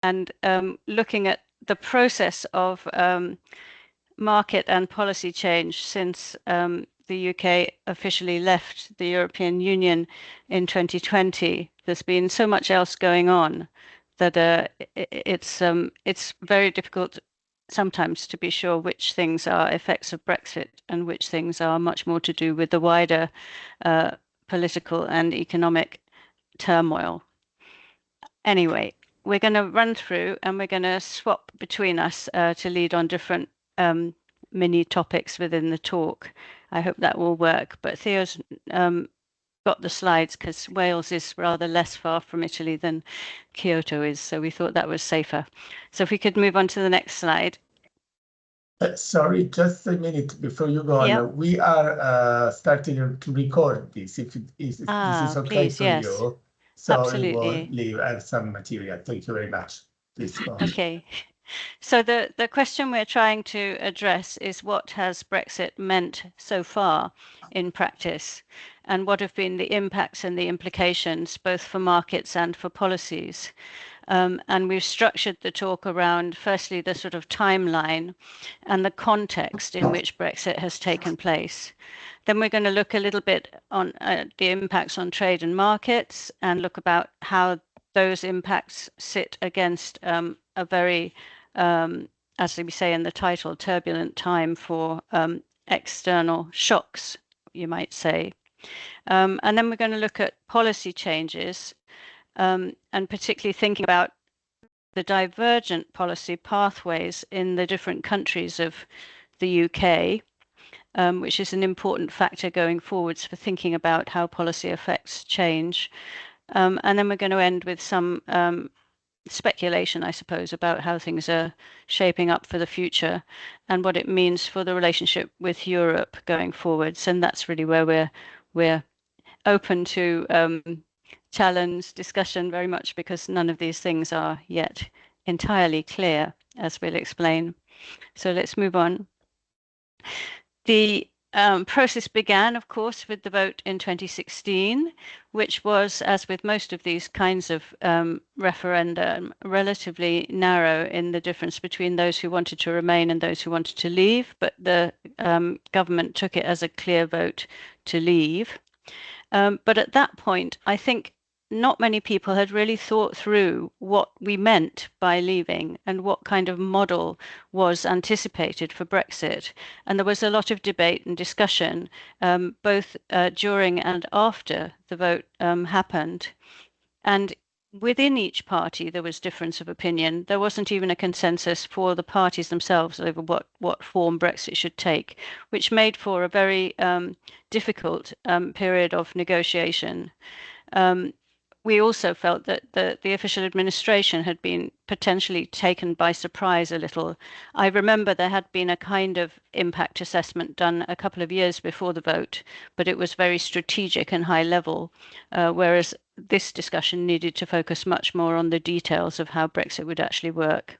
and looking at the process of market and policy change since the UK officially left the European Union in 2020. There's been so much else going on that it's very difficult sometimes to be sure which things are effects of Brexit and which things are much more to do with the wider political and economic turmoil. Anyway, we're going to run through and we're going to swap between us to lead on different mini topics within the talk. I hope that will work. But Theo's got the slides because Wales is rather less far from Italy than Kyoto is, so we thought that was safer. So if we could move on to the next slide. Sorry, just a minute before you go on. We are starting to record this. If this is okay please, for yes. you. So Absolutely. we will leave some material. Thank you very much. Please go on. Okay. So the question we're trying to address is what has Brexit meant so far in practice, and what have been the impacts and the implications both for markets and for policies. And we've structured the talk around, firstly, the sort of timeline and the context in which Brexit has taken place. Then we're going to look a little bit on the impacts on trade and markets and look about how those impacts sit against a very, as we say in the title, turbulent time for external shocks, you might say. And then we're going to look at policy changes, and particularly thinking about the divergent policy pathways in the different countries of the UK, which is an important factor going forwards for thinking about how policy affects change. And then we're going to end with some speculation, I suppose, about how things are shaping up for the future and what it means for the relationship with Europe going forwards. And that's really where we're open to challenge, discussion very much, because none of these things are yet entirely clear, as we'll explain. So let's move on. The process began, of course, with the vote in 2016, which was, as with most of these kinds of referenda, relatively narrow in the difference between those who wanted to remain and those who wanted to leave. But the government took it as a clear vote to leave. But at that point, I think not many people had really thought through what we meant by leaving and what kind of model was anticipated for Brexit. And there was a lot of debate and discussion, both during and after the vote happened. And within each party, there was difference of opinion. There wasn't even a consensus for the parties themselves over what form Brexit should take, which made for a very difficult period of negotiation. We also felt that the official administration had been potentially taken by surprise a little. I remember there had been a kind of impact assessment done a couple of years before the vote, but it was very strategic and high level, whereas this discussion needed to focus much more on the details of how Brexit would actually work.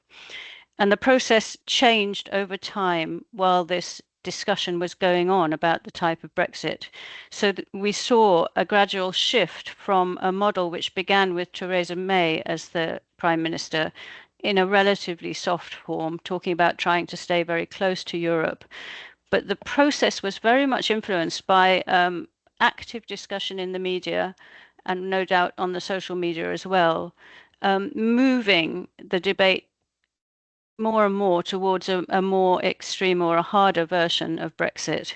And the process changed over time while this discussion was going on about the type of Brexit. So we saw a gradual shift from a model which began with Theresa May as the Prime Minister in a relatively soft form, talking about trying to stay very close to Europe. But the process was very much influenced by active discussion in the media, and no doubt on the social media as well, moving the debate more and more towards a more extreme or a harder version of Brexit.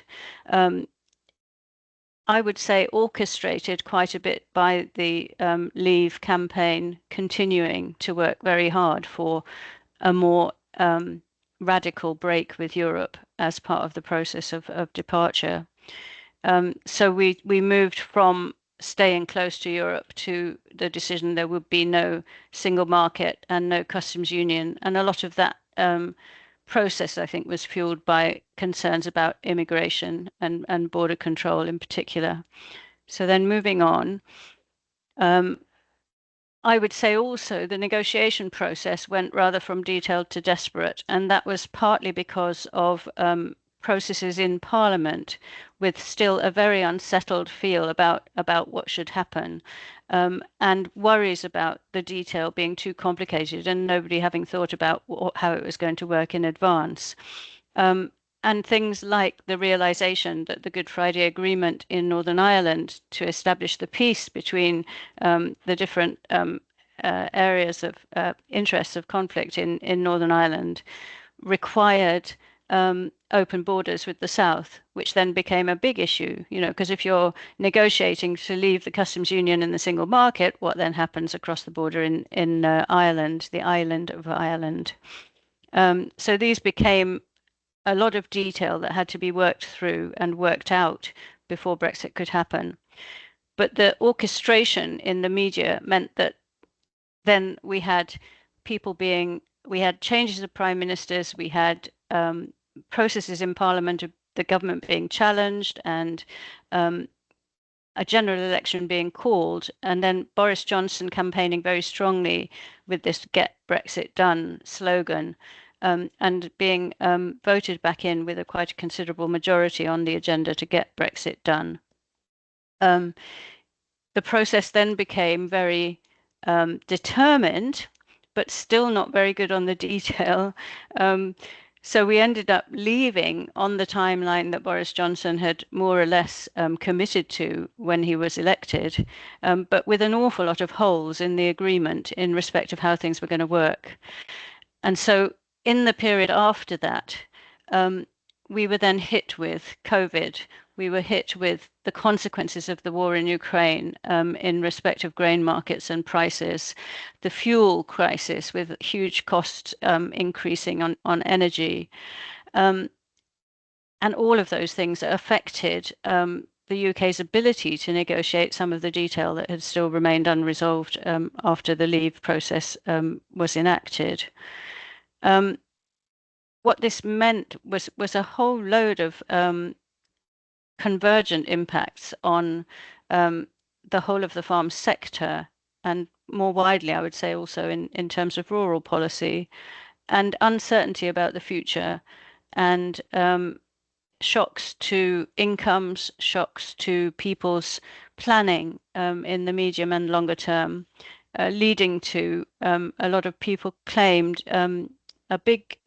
I would say orchestrated quite a bit by the Leave campaign continuing to work very hard for a more radical break with Europe as part of the process of departure. So we moved from staying close to Europe to the decision there would be no single market and no customs union. And a lot of that process, I think, was fueled by concerns about immigration and border control in particular. So then moving on, I would say also the negotiation process went rather from detailed to desperate, and that was partly because of processes in Parliament with still a very unsettled feel about what should happen, and worries about the detail being too complicated and nobody having thought about how it was going to work in advance. And things like the realization that the Good Friday Agreement in Northern Ireland to establish the peace between the different areas of interests of conflict in Northern Ireland required open borders with the South, which then became a big issue, because if you're negotiating to leave the customs union and the single market, what then happens across the border in Ireland, the island of Ireland? So these became a lot of detail that had to be worked through and worked out before Brexit could happen. But the orchestration in the media meant that then we had changes of prime ministers, we had processes in Parliament of the government being challenged, and a general election being called, and then Boris Johnson campaigning very strongly with this "Get Brexit Done" slogan, and being voted back in with quite a considerable majority on the agenda to get Brexit done. The process then became very determined, but still not very good on the detail. So we ended up leaving on the timeline that Boris Johnson had more or less committed to when he was elected, but with an awful lot of holes in the agreement in respect of how things were going to work. And so in the period after that, we were then hit with COVID. We were hit with the consequences of the war in Ukraine in respect of grain markets and prices, the fuel crisis with huge costs increasing on energy. And all of those things affected the UK's ability to negotiate some of the detail that had still remained unresolved after the leave process was enacted. What this meant was a whole load of convergent impacts on the whole of the farm sector, and more widely, I would say, also in terms of rural policy, and uncertainty about the future, and shocks to incomes, shocks to people's planning in the medium and longer term, leading to a lot of people claimed a big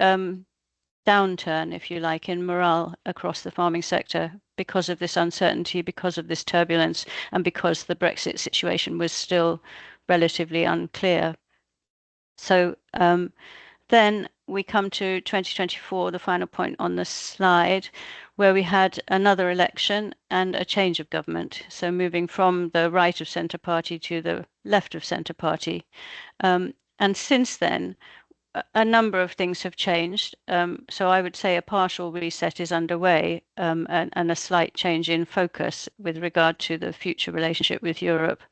downturn, if you like, in morale across the farming sector because of this uncertainty, because of this turbulence, and because the Brexit situation was still relatively unclear. So then we come to 2024, the final point on the slide, where we had another election and a change of government. So moving from the right of centre party to the left of centre party. And since then, a number of things have changed. So I would say a partial reset is underway, and a slight change in focus with regard to the future relationship with Europe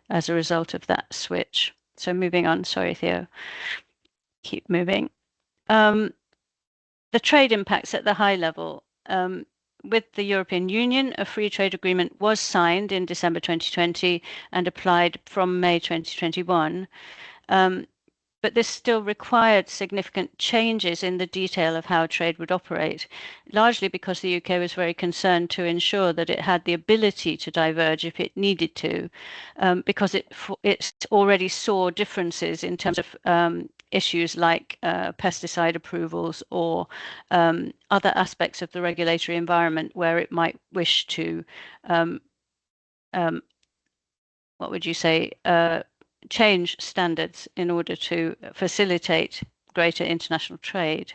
as a result of that switch. So moving on, sorry, Theo. Keep moving. The trade impacts at the high level. With the European Union, a free trade agreement was signed in December 2020 and applied from May 2021. But this still required significant changes in the detail of how trade would operate, largely because the UK was very concerned to ensure that it had the ability to diverge if it needed to, because it already saw differences in terms of issues like pesticide approvals or other aspects of the regulatory environment where it might wish to, what would you say, change standards in order to facilitate greater international trade.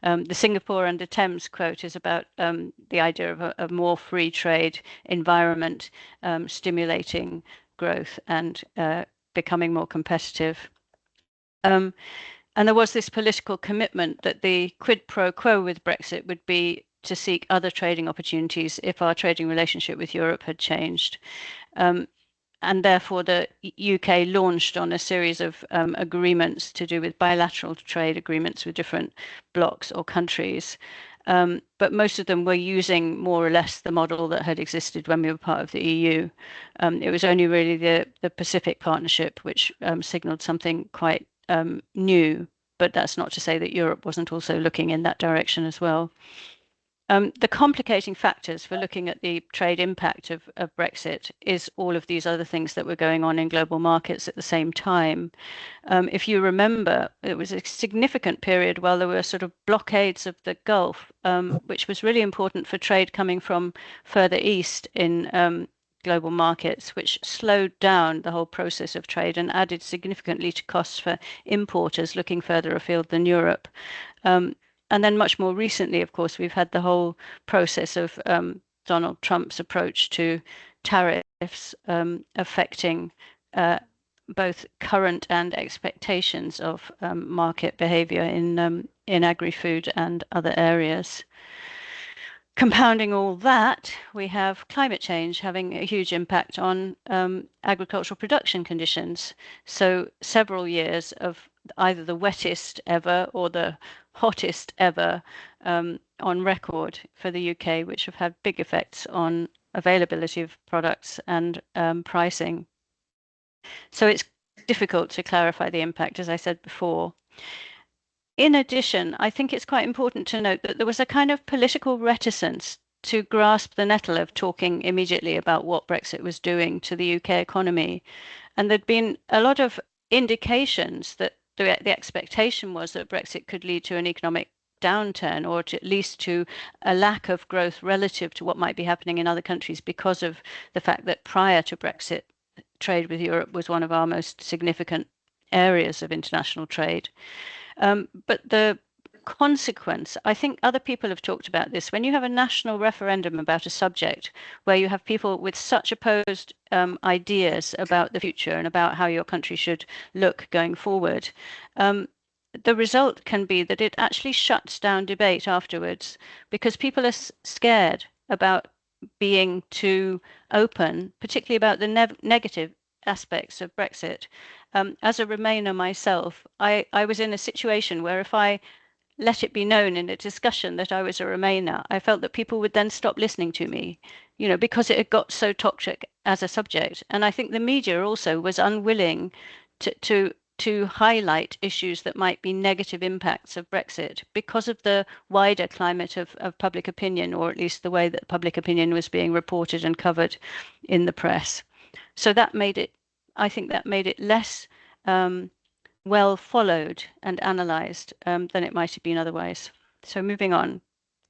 The Singapore under Thames quote is about the idea of a more free trade environment, stimulating growth and becoming more competitive. And there was this political commitment that the quid pro quo with Brexit would be to seek other trading opportunities if our trading relationship with Europe had changed. And therefore, the UK launched on a series of agreements to do with bilateral trade agreements with different blocs or countries. But most of them were using more or less the model that had existed when we were part of the EU. It was only really the Pacific Partnership which signaled something quite new, but that's not to say that Europe wasn't also looking in that direction as well. The complicating factors for looking at the trade impact of Brexit is all of these other things that were going on in global markets at the same time. If you remember, it was a significant period while there were sort of blockades of the Gulf, which was really important for trade coming from further east in global markets, which slowed down the whole process of trade and added significantly to costs for importers looking further afield than Europe. And then much more recently, of course, we've had the whole process of Donald Trump's approach to tariffs affecting both current and expectations of market behavior in agri-food and other areas. Compounding all that, we have climate change having a huge impact on agricultural production conditions. So several years of either the wettest ever or the hottest ever on record for the UK, which have had big effects on availability of products and pricing. So it's difficult to clarify the impact, as I said before. In addition, I think it's quite important to note that there was a kind of political reticence to grasp the nettle of talking immediately about what Brexit was doing to the UK economy. And there'd been a lot of indications that the expectation was that Brexit could lead to an economic downturn, or at least to a lack of growth relative to what might be happening in other countries, because of the fact that prior to Brexit, trade with Europe was one of our most significant areas of international trade. But the consequence, I think other people have talked about this, when you have a national referendum about a subject where you have people with such opposed ideas about the future and about how your country should look going forward, the result can be that it actually shuts down debate afterwards, because people are scared about being too open, particularly about the negative aspects of Brexit. As a Remainer myself, I was in a situation where if I let it be known in a discussion that I was a Remainer, I felt that people would then stop listening to me, because it had got so toxic as a subject. And I think the media also was unwilling to highlight issues that might be negative impacts of Brexit because of the wider climate of public opinion, or at least the way that public opinion was being reported and covered in the press. So that made it, I think that made it less well followed and analysed than it might have been otherwise. So moving on,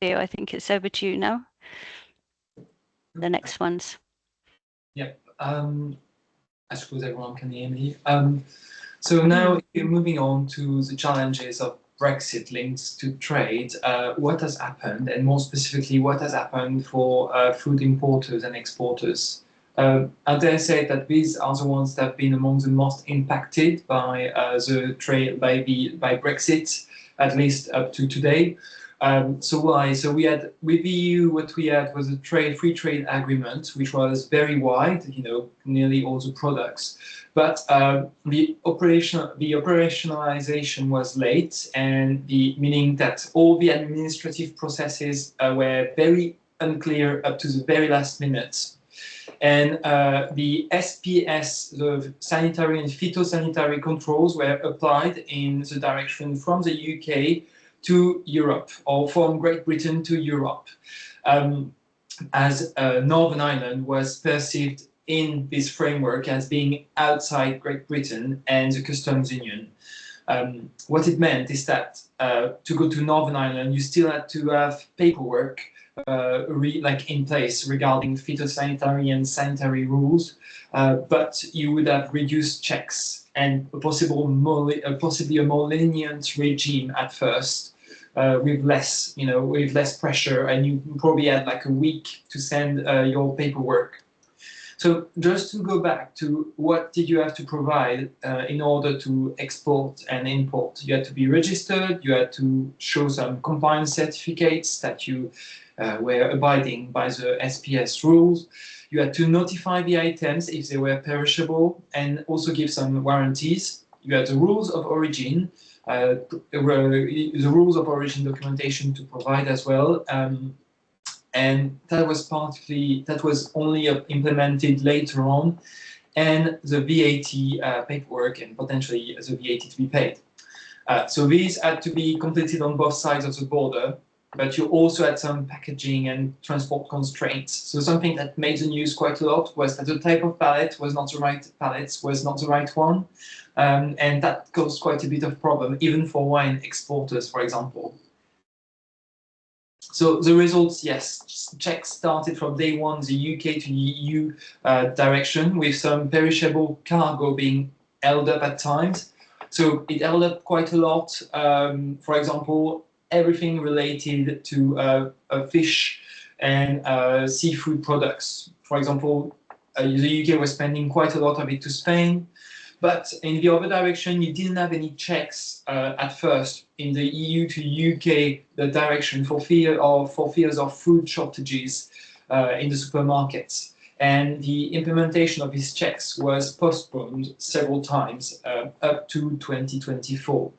Theo, I think it's over to you now. The next ones. Yeah, I suppose everyone can hear me. So now you're moving on to the challenges of Brexit linked to trade. What has happened, and more specifically, what has happened for food importers and exporters? I dare say that these are the ones that have been among the most impacted by the trade by Brexit, at least up to today. So why? So we had with the EU, what we had was a free trade agreement, which was very wide, nearly all the products. But the operationalization was late, and meaning that all the administrative processes were very unclear up to the very last minute. And the SPS, the sanitary and phytosanitary controls, were applied in the direction from the UK to Europe, or from Great Britain to Europe, as Northern Ireland was perceived in this framework as being outside Great Britain and the customs union. What it meant is that to go to Northern Ireland, you still had to have paperwork in place regarding phytosanitary and sanitary rules, but you would have reduced checks and possibly a more lenient regime at first, with less pressure, and you probably had like a week to send your paperwork. So just to go back to what did you have to provide in order to export and import? You had to be registered, you had to show some compliance certificates that you were abiding by the SPS rules. You had to notify the items if they were perishable and also give some warranties. You had the rules of origin, the rules of origin documentation to provide as well. And that was only implemented later on, and the VAT paperwork and potentially the VAT to be paid. So these had to be completed on both sides of the border, but you also had some packaging and transport constraints. So something that made the news quite a lot was that the type of pallet was not the right one, and that caused quite a bit of problem, even for wine exporters, for example. So the results, yes, checks started from day one, the UK to the EU direction, with some perishable cargo being held up at times. So it held up quite a lot. For example, everything related to fish and seafood products. For example, the UK was spending quite a lot of it to Spain. But in the other direction, you didn't have any checks at first in the EU to UK the direction for fears of food shortages in the supermarkets. And the implementation of these checks was postponed several times up to 2024.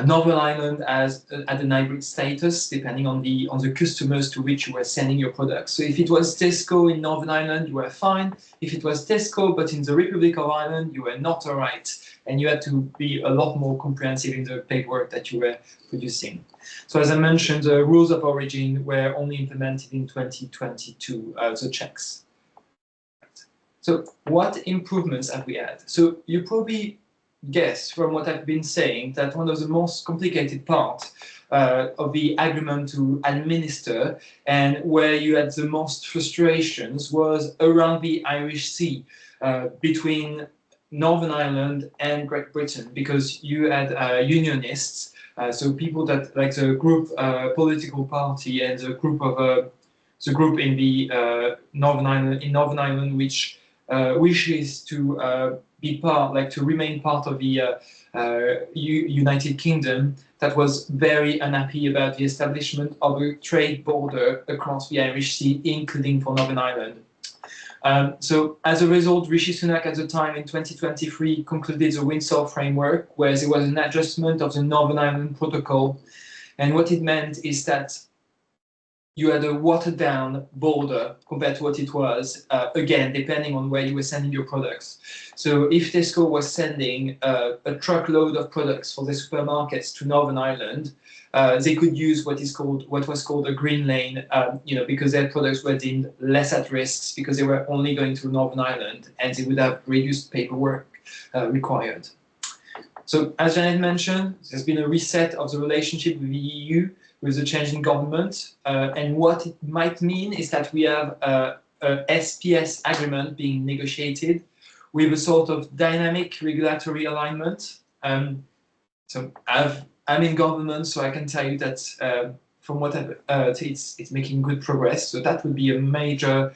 Northern Ireland had an hybrid status depending on the customers to which you were sending your products. So if it was Tesco in Northern Ireland, you were fine. If it was Tesco but in the Republic of Ireland, you were not all right, and you had to be a lot more comprehensive in the paperwork that you were producing. So as I mentioned, the rules of origin were only implemented in 2022, the checks. So what improvements have we had? So you probably guess from what I've been saying that one of the most complicated parts of the agreement to administer, and where you had the most frustrations, was around the Irish Sea between Northern Ireland and Great Britain, because you had unionists, so people that like the group political party and the group in the Northern Ireland which wishes to be part, to remain part of the United Kingdom, that was very unhappy about the establishment of a trade border across the Irish Sea, including for Northern Ireland. So as a result, Rishi Sunak at the time in 2023 concluded the Windsor framework, where there was an adjustment of the Northern Ireland Protocol. And what it meant is that you had a watered down border compared to what it was, again, depending on where you were sending your products. So if Tesco was sending a truckload of products for the supermarkets to Northern Ireland, they could use what was called a green lane, because their products were deemed less at risk because they were only going to Northern Ireland, and they would have reduced paperwork required. So as Janet mentioned, there's been a reset of the relationship with the EU, with the change in government, and what it might mean is that we have a SPS agreement being negotiated with a sort of dynamic regulatory alignment. So I'm in government, so I can tell you that from what it's making good progress. So that would be a major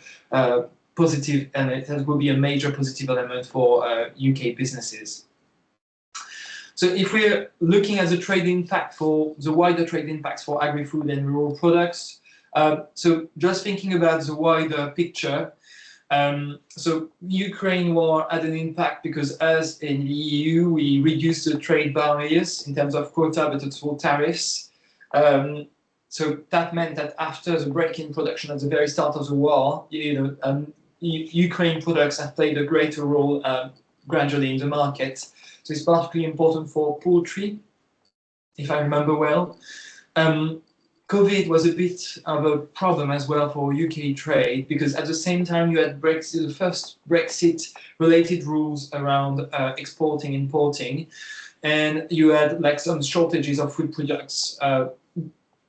positive, and that would be a major positive element for UK businesses. So if we're looking at the trade impact the wider trade impacts for agri-food and rural products, so just thinking about the wider picture, so Ukraine war had an impact because, as in the EU, we reduced the trade barriers in terms of quota, but also tariffs. So that meant that after the break in production at the very start of the war, Ukraine products have played a greater role gradually in the market. So it's particularly important for poultry, if I remember well. COVID was a bit of a problem as well for UK trade, because at the same time you had Brexit, the first Brexit-related rules around exporting, importing, and you had some shortages of food products,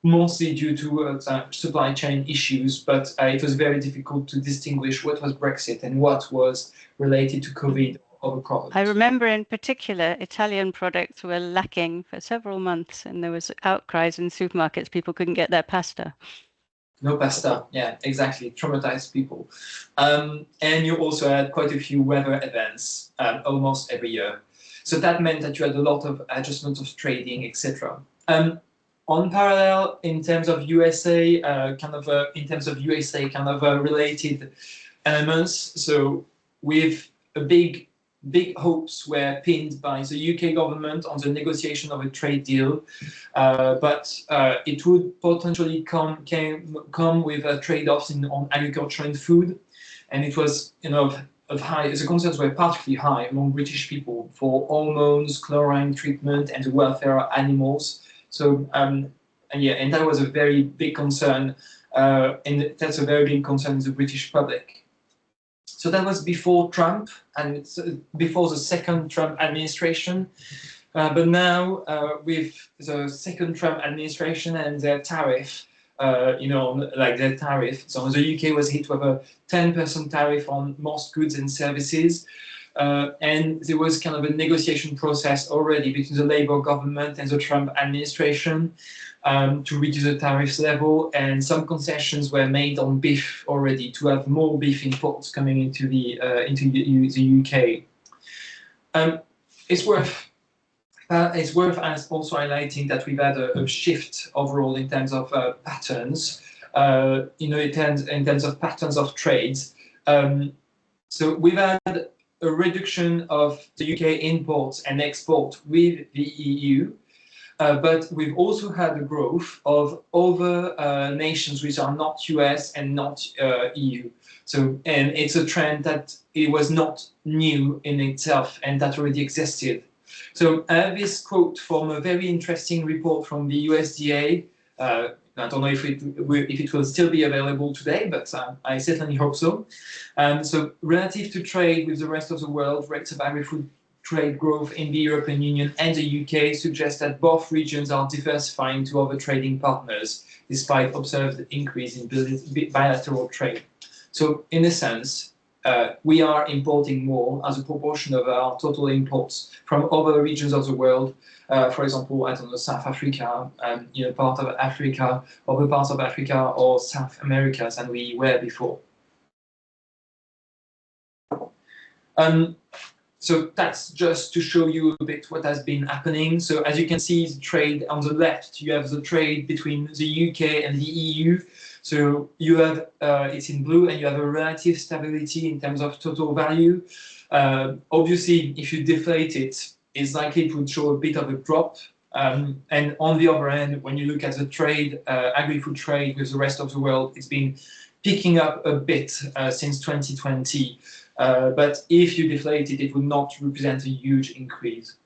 mostly due to supply chain issues, but it was very difficult to distinguish what was Brexit and what was related to COVID. I remember in particular Italian products were lacking for several months, and there was outcries in supermarkets, people couldn't get their pasta. No pasta, yeah, exactly, traumatized people. And you also had quite a few weather events almost every year. So that meant that you had a lot of adjustments of trading, etc. On parallel, in terms of USA, related elements, so with a big hopes were pinned by the UK government on the negotiation of a trade deal, but it would potentially come with trade-offs on agriculture and food, and it was the concerns were particularly high among British people for hormones, chlorine treatment, and the welfare of animals. So and that was a very big concern, and that's a very big concern in the British public. So that was before Trump, and it's before the second Trump administration. But now, with the second Trump administration and their tariff, like their tariff, so the UK was hit with a 10% tariff on most goods and services. And there was kind of a negotiation process already between the Labour government and the Trump administration to reduce the tariff level, and some concessions were made on beef already to have more beef imports coming into the UK. It's worth also highlighting that we've had a shift overall in terms of patterns, in terms of patterns of trades. So we've had a reduction of the UK imports and exports with the EU, but we've also had a growth of other nations which are not US and not EU. So, and it's a trend that it was not new in itself, and that already existed. So I have this quote from a very interesting report from the USDA. I don't know if it will still be available today, but I certainly hope so. So relative to trade with the rest of the world, rates of agri-food trade growth in the European Union and the UK suggest that both regions are diversifying to other trading partners, despite observed increase in bilateral trade. So in a sense, we are importing more as a proportion of our total imports from other regions of the world. For example, I don't know, South Africa, part of Africa, other parts of Africa, or South America than we were before. So that's just to show you a bit what has been happening. So as you can see, the trade on the left, you have the trade between the UK and the EU. So you have, it's in blue, and you have a relative stability in terms of total value. Obviously, if you deflate it, it's likely it would show a bit of a drop. And on the other hand, when you look at the trade, agri-food trade with the rest of the world, it's been picking up a bit since 2020. But if you deflate it, it would not represent a huge increase.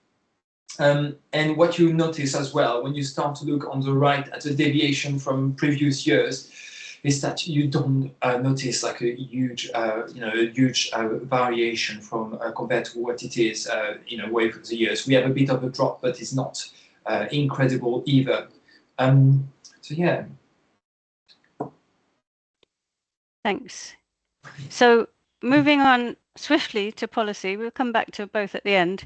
And what you notice as well, when you start to look on the right at the deviation from previous years, is that you don't notice like a huge, variation from compared to what it is, over the years. We have a bit of a drop, but it's not incredible either. So yeah. Thanks. So moving on swiftly to policy, we'll come back to both at the end.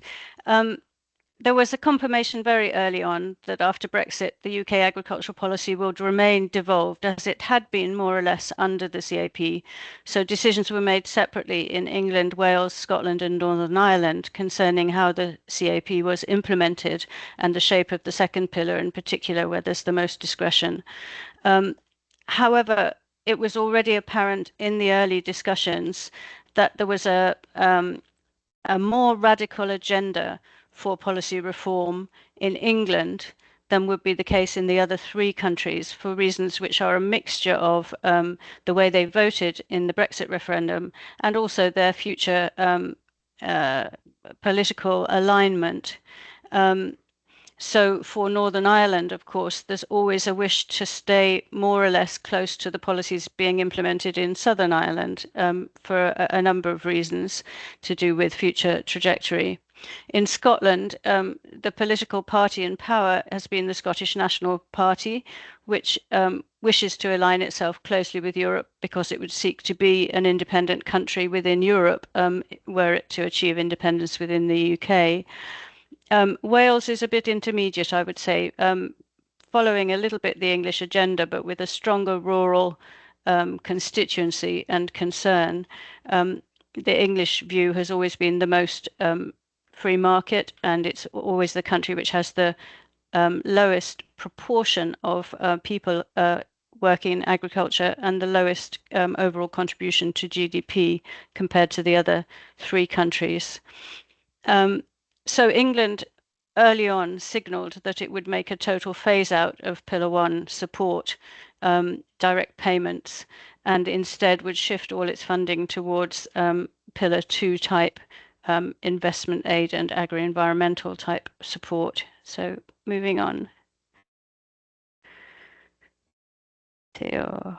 There was a confirmation very early on that after Brexit, the UK agricultural policy would remain devolved as it had been more or less under the CAP. So decisions were made separately in England, Wales, Scotland and Northern Ireland concerning how the CAP was implemented and the shape of the second pillar in particular, where there's the most discretion. However, it was already apparent in the early discussions that there was a more radical agenda for policy reform in England than would be the case in the other three countries, for reasons which are a mixture of the way they voted in the Brexit referendum and also their future political alignment. So for Northern Ireland, of course, there's always a wish to stay more or less close to the policies being implemented in Southern Ireland for a number of reasons to do with future trajectory. In Scotland, the political party in power has been the Scottish National Party, which wishes to align itself closely with Europe because it would seek to be an independent country within Europe were it to achieve independence within the UK. Wales is a bit intermediate, I would say, following a little bit the English agenda, but with a stronger rural constituency and concern. The English view has always been the most free market, and it's always the country which has the lowest proportion of people working in agriculture and the lowest overall contribution to GDP compared to the other three countries. So England early on signalled that it would make a total phase out of Pillar 1 support, direct payments, and instead would shift all its funding towards Pillar 2 type investment aid and agri-environmental type support. So moving on. Theo.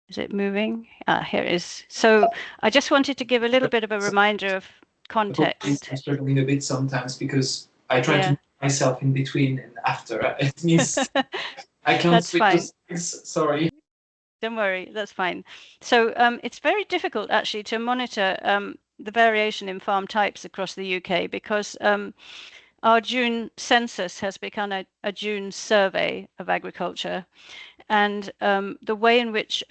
Is it moving? Here it is. So I just wanted to give a little bit of a reminder of context. I'm struggling a bit sometimes because I try to myself in between and after. It means I can't That's switch fine. Sorry. Don't worry, that's fine. So it's very difficult actually to monitor the variation in farm types across the UK because our June census has become a June survey of agriculture, and the way in which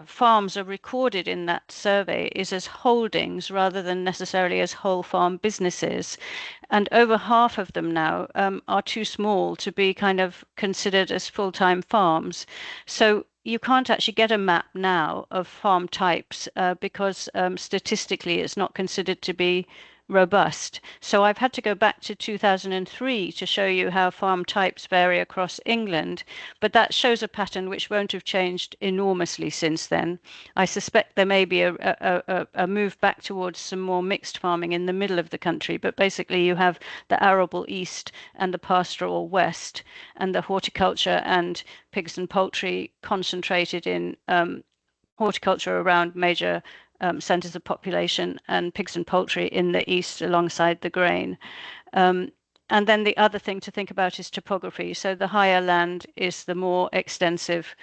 farms are recorded in that survey is as holdings rather than necessarily as whole farm businesses. And over half of them now are too small to be kind of considered as full-time farms. So you can't actually get a map now of farm types because statistically it's not considered to be robust. So I've had to go back to 2003 to show you how farm types vary across England, but that shows a pattern which won't have changed enormously since then. I suspect there may be a move back towards some more mixed farming in the middle of the country, but basically you have the arable east and the pastoral west, and the horticulture and pigs and poultry concentrated in horticulture around major centres of population, and pigs and poultry in the east alongside the grain. And then the other thing to think about is topography. So the higher land is the more extensive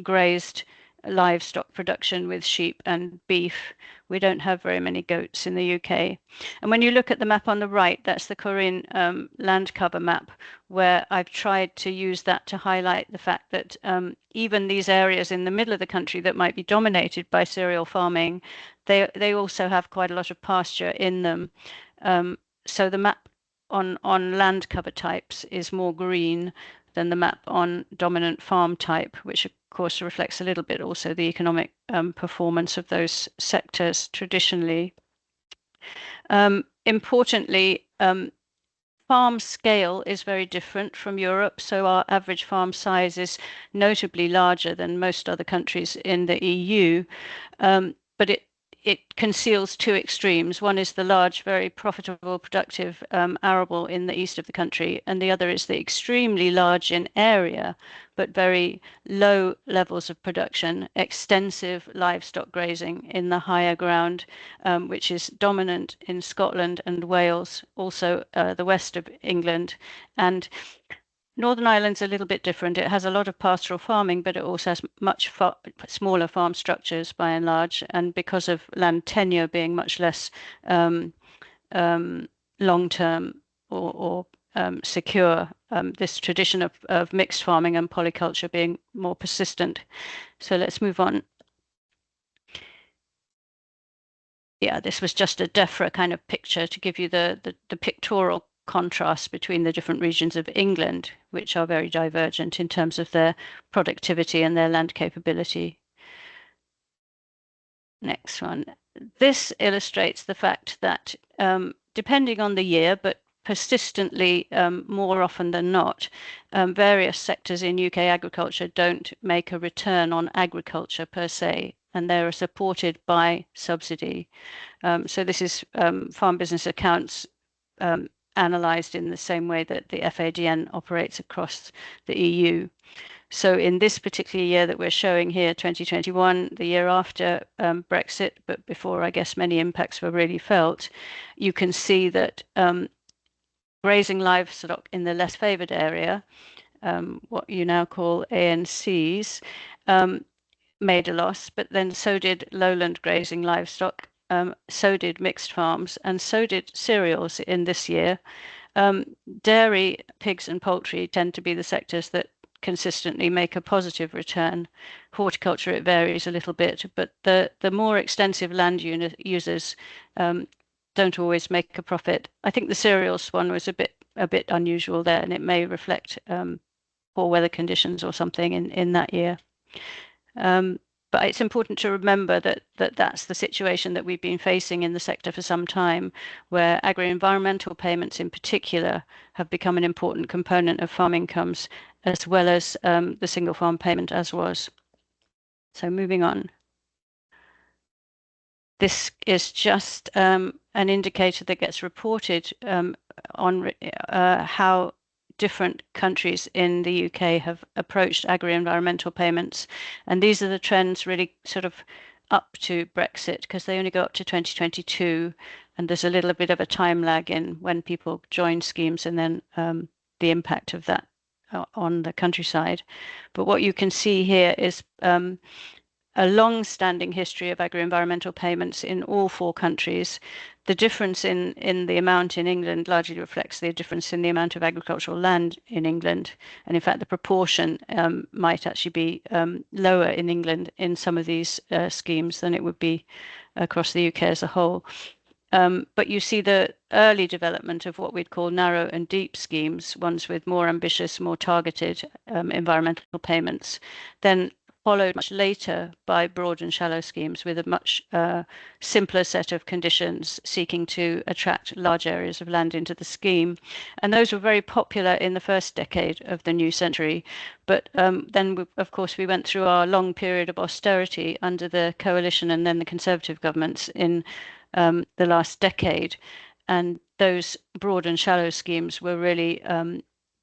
grazed livestock production with sheep and beef. We don't have very many goats in the UK. And when you look at the map on the right, that's the Corinne land cover map, where I've tried to use that to highlight the fact that even these areas in the middle of the country that might be dominated by cereal farming, they also have quite a lot of pasture in them. So the map on land cover types is more green than the map on dominant farm type, which of course reflects a little bit also the economic performance of those sectors traditionally. Importantly, farm scale is very different from Europe, so our average farm size is notably larger than most other countries in the EU, but it conceals two extremes. One is the large, very profitable, productive arable in the east of the country, and the other is the extremely large in area, but very low levels of production, extensive livestock grazing in the higher ground, which is dominant in Scotland and Wales, also the west of England. And Northern Ireland's a little bit different. It has a lot of pastoral farming, but it also has much smaller farm structures by and large. And because of land tenure being much less long-term or secure, this tradition of mixed farming and polyculture being more persistent. So let's move on. Yeah, this was just a DEFRA kind of picture to give you the pictorial contrast between the different regions of England, which are very divergent in terms of their productivity and their land capability. Next one. This illustrates the fact that depending on the year, but persistently more often than not, various sectors in UK agriculture don't make a return on agriculture per se, and they're supported by subsidy. So this is farm business accounts analysed in the same way that the FADN operates across the EU. So in this particular year that we're showing here, 2021, the year after Brexit, but before I guess many impacts were really felt, you can see that grazing livestock in the less favoured area, what you now call ANCs, made a loss, but then so did lowland grazing livestock, so did mixed farms, and so did cereals in this year. Dairy, pigs and poultry tend to be the sectors that consistently make a positive return. Horticulture, it varies a little bit, but the more extensive land users don't always make a profit. I think the cereals one was a bit unusual there, and it may reflect poor weather conditions or something in that year. But it's important to remember that that's the situation that we've been facing in the sector for some time, where agri-environmental payments in particular have become an important component of farm incomes, as well as the single farm payment as was. So moving on. This is just an indicator that gets reported on how different countries in the UK have approached agri-environmental payments. And these are the trends really sort of up to Brexit, because they only go up to 2022. And there's a little bit of a time lag in when people join schemes and then the impact of that on the countryside. But what you can see here is a long-standing history of agri-environmental payments in all 4 countries. The difference in the amount in England largely reflects the difference in the amount of agricultural land in England. And in fact, the proportion might actually be lower in England in some of these schemes than it would be across the UK as a whole. But you see the early development of what we'd call narrow and deep schemes, ones with more ambitious, more targeted environmental payments, then followed much later by broad and shallow schemes with a much simpler set of conditions seeking to attract large areas of land into the scheme. And those were very popular in the first decade of the new century. But then, of course, we went through our long period of austerity under the coalition and then the Conservative governments in the last decade. And those broad and shallow schemes were really,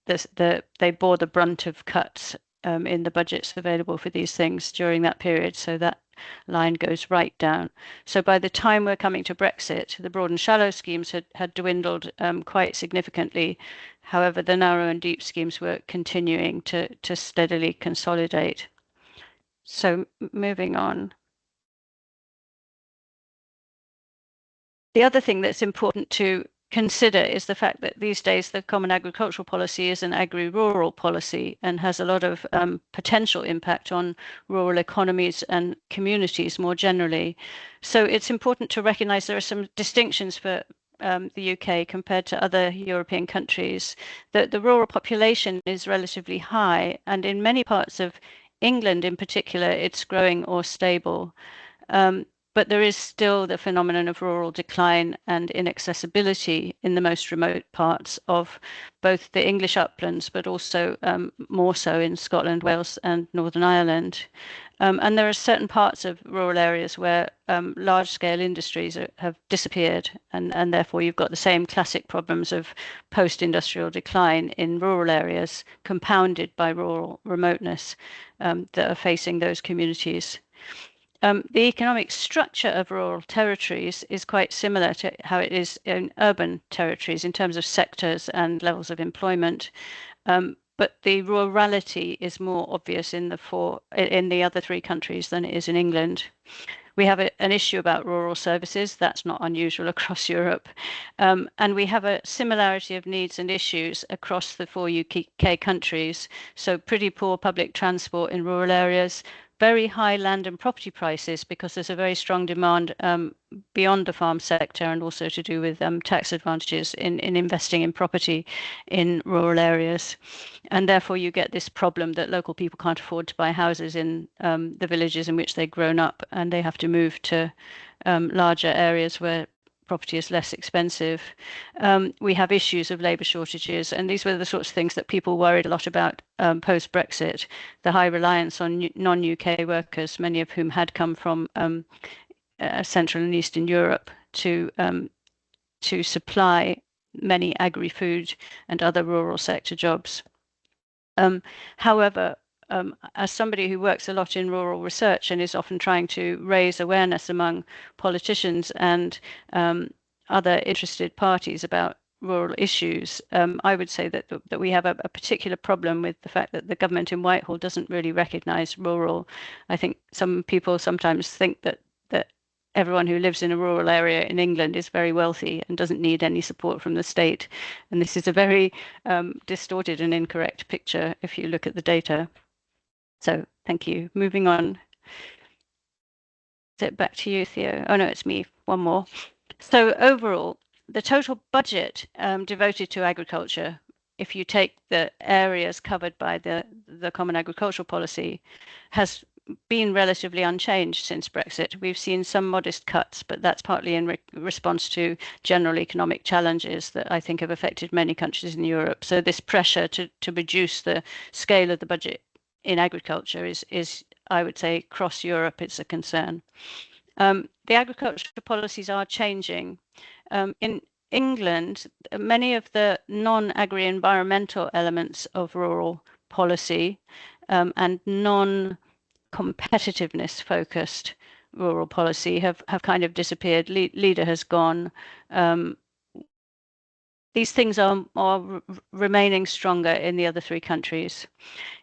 they bore the brunt of cuts in the budgets available for these things during that period. So that line goes right down. So by the time we're coming to Brexit, the broad and shallow schemes had dwindled quite significantly. However, the narrow and deep schemes were continuing to steadily consolidate. So moving on. The other thing that's important to consider is the fact that these days the Common Agricultural Policy is an agri-rural policy and has a lot of potential impact on rural economies and communities more generally. So it's important to recognise there are some distinctions for the UK compared to other European countries. That the rural population is relatively high, and in many parts of England in particular, it's growing or stable. But there is still the phenomenon of rural decline and inaccessibility in the most remote parts of both the English uplands, but also more so in Scotland, Wales and Northern Ireland. And there are certain parts of rural areas where large-scale industries have disappeared, and therefore you've got the same classic problems of post-industrial decline in rural areas, compounded by rural remoteness that are facing those communities. The economic structure of rural territories is quite similar to how it is in urban territories in terms of sectors and levels of employment. But the rurality is more obvious in the other 3 countries than it is in England. We have an issue about rural services. That's not unusual across Europe. And we have a similarity of needs and issues across the 4 UK countries. So pretty poor public transport in rural areas, very high land and property prices because there's a very strong demand beyond the farm sector and also to do with tax advantages in investing in property in rural areas. And therefore you get this problem that local people can't afford to buy houses in the villages in which they've grown up, and they have to move to larger areas where property is less expensive. We have issues of labour shortages, and these were the sorts of things that people worried a lot about post-Brexit. The high reliance on non-UK workers, many of whom had come from Central and Eastern Europe to supply many agri-food and other rural sector jobs. However, as somebody who works a lot in rural research and is often trying to raise awareness among politicians and other interested parties about rural issues, I would say that we have a particular problem with the fact that the government in Whitehall doesn't really recognise rural. I think some people sometimes think that everyone who lives in a rural area in England is very wealthy and doesn't need any support from the state. And this is a very distorted and incorrect picture if you look at the data. So thank you. Moving on. Is it back to you, Theo? Oh, no, it's me. One more. So overall, the total budget devoted to agriculture, if you take the areas covered by the Common Agricultural Policy, has been relatively unchanged since Brexit. We've seen some modest cuts, but that's partly in response to general economic challenges that I think have affected many countries in Europe. So this pressure to reduce the scale of the budget in agriculture is, I would say, across Europe, it's a concern. The agricultural policies are changing. In England, many of the non-agri-environmental elements of rural policy and non-competitiveness focused rural policy have kind of disappeared. Leader has gone. These things are remaining stronger in the other three countries.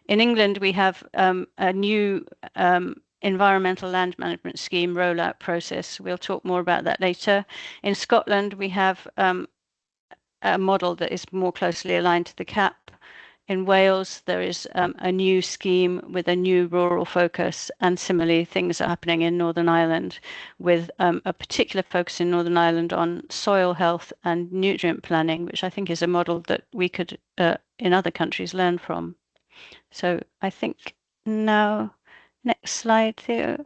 In England, we have a new environmental land management scheme rollout process. We'll talk more about that later. In Scotland, we have a model that is more closely aligned to the CAP. In Wales, there is a new scheme with a new rural focus, and similarly, things are happening in Northern Ireland with a particular focus in Northern Ireland on soil health and nutrient planning, which I think is a model that we could, in other countries, learn from. So I think now, next slide, Theo.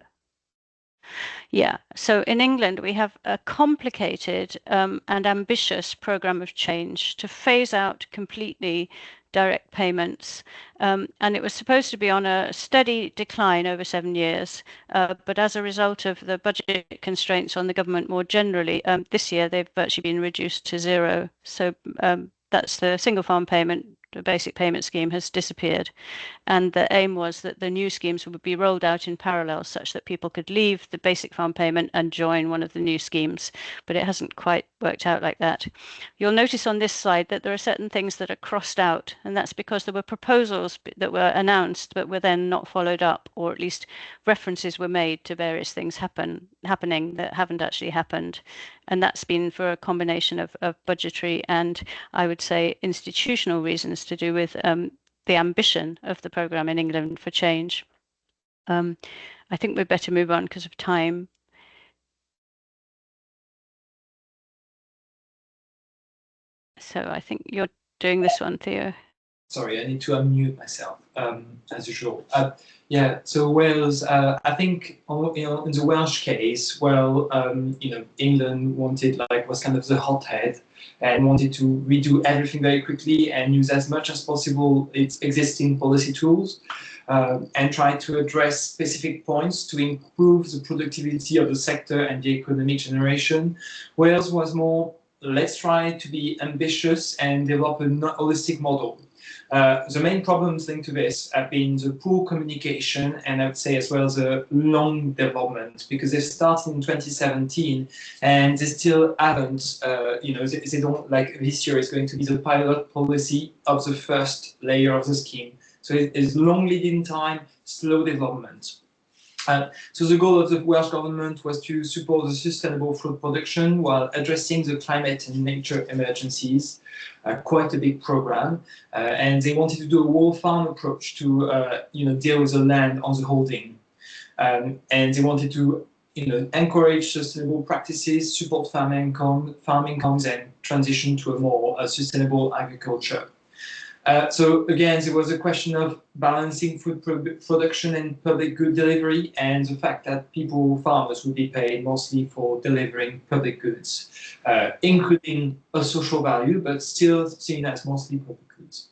Yeah, so in England, we have a complicated and ambitious program of change to phase out completely direct payments. And it was supposed to be on a steady decline over 7 years. But as a result of the budget constraints on the government more generally, this year they've virtually been reduced to zero. So that's the single farm payment. The basic payment scheme has disappeared. And the aim was that the new schemes would be rolled out in parallel such that people could leave the basic farm payment and join one of the new schemes. But it hasn't quite worked out like that. You'll notice on this slide that there are certain things that are crossed out, and that's because there were proposals that were announced but were then not followed up, or at least references were made to various things happening that haven't actually happened. And that's been for a combination of budgetary and, I would say, institutional reasons to do with the ambition of the programme in England for change. I think we'd better move on because of time. So I think you're doing this one, Theo. Sorry, I need to unmute myself, as usual. Yeah, so Wales, I think, in the Welsh case, well, England was kind of the hothead and wanted to redo everything very quickly and use as much as possible its existing policy tools and try to address specific points to improve the productivity of the sector and the economic generation. Wales was more, let's try to be ambitious and develop a holistic model. The main problems linked to this have been the poor communication and I would say as well the long development, because they started in 2017 and they still haven't, they don't, like this year is going to be the pilot policy of the first layer of the scheme. So it is long lead-in time, slow development. So the goal of the Welsh government was to support the sustainable food production while addressing the climate and nature emergencies. Quite a big program, and they wanted to do a whole farm approach to deal with the land on the holding, and they wanted to encourage sustainable practices, support farm incomes, and transition to a more sustainable agriculture. So again, there was a question of balancing food production and public good delivery, and the fact that farmers would be paid mostly for delivering public goods, including a social value, but still seen as mostly public goods.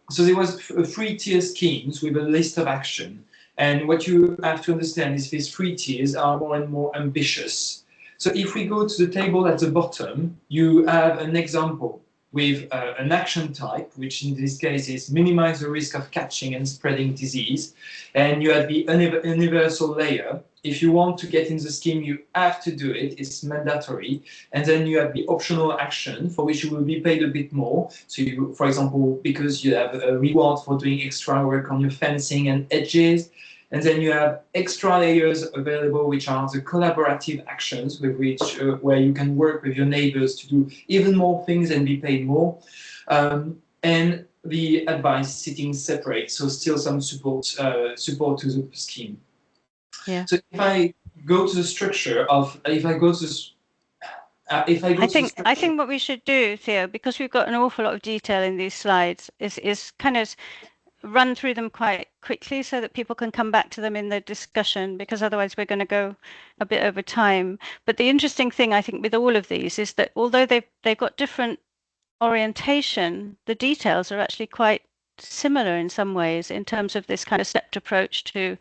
So there was 3-tier schemes with a list of action, and what you have to understand is these 3 tiers are more and more ambitious. So if we go to the table at the bottom, you have an example with an action type, which in this case is minimize the risk of catching and spreading disease. And you have the universal layer. If you want to get in the scheme, you have to do it, it's mandatory. And then you have the optional action for which you will be paid a bit more. So you, for example, because you have a reward for doing extra work on your fencing and edges. And then you have extra layers available, which are the collaborative actions with which where you can work with your neighbors to do even more things and be paid more. And the advice sitting separate, so still some support to the scheme. Yeah. So if I go to the structure of, I think what we should do, Theo, because we've got an awful lot of detail in these slides, is kind of run through them quite quickly so that people can come back to them in the discussion, because otherwise we're going to go a bit over time. But the interesting thing, I think, with all of these is that although they've got different orientation, the details are actually quite similar in some ways in terms of this kind of stepped approach to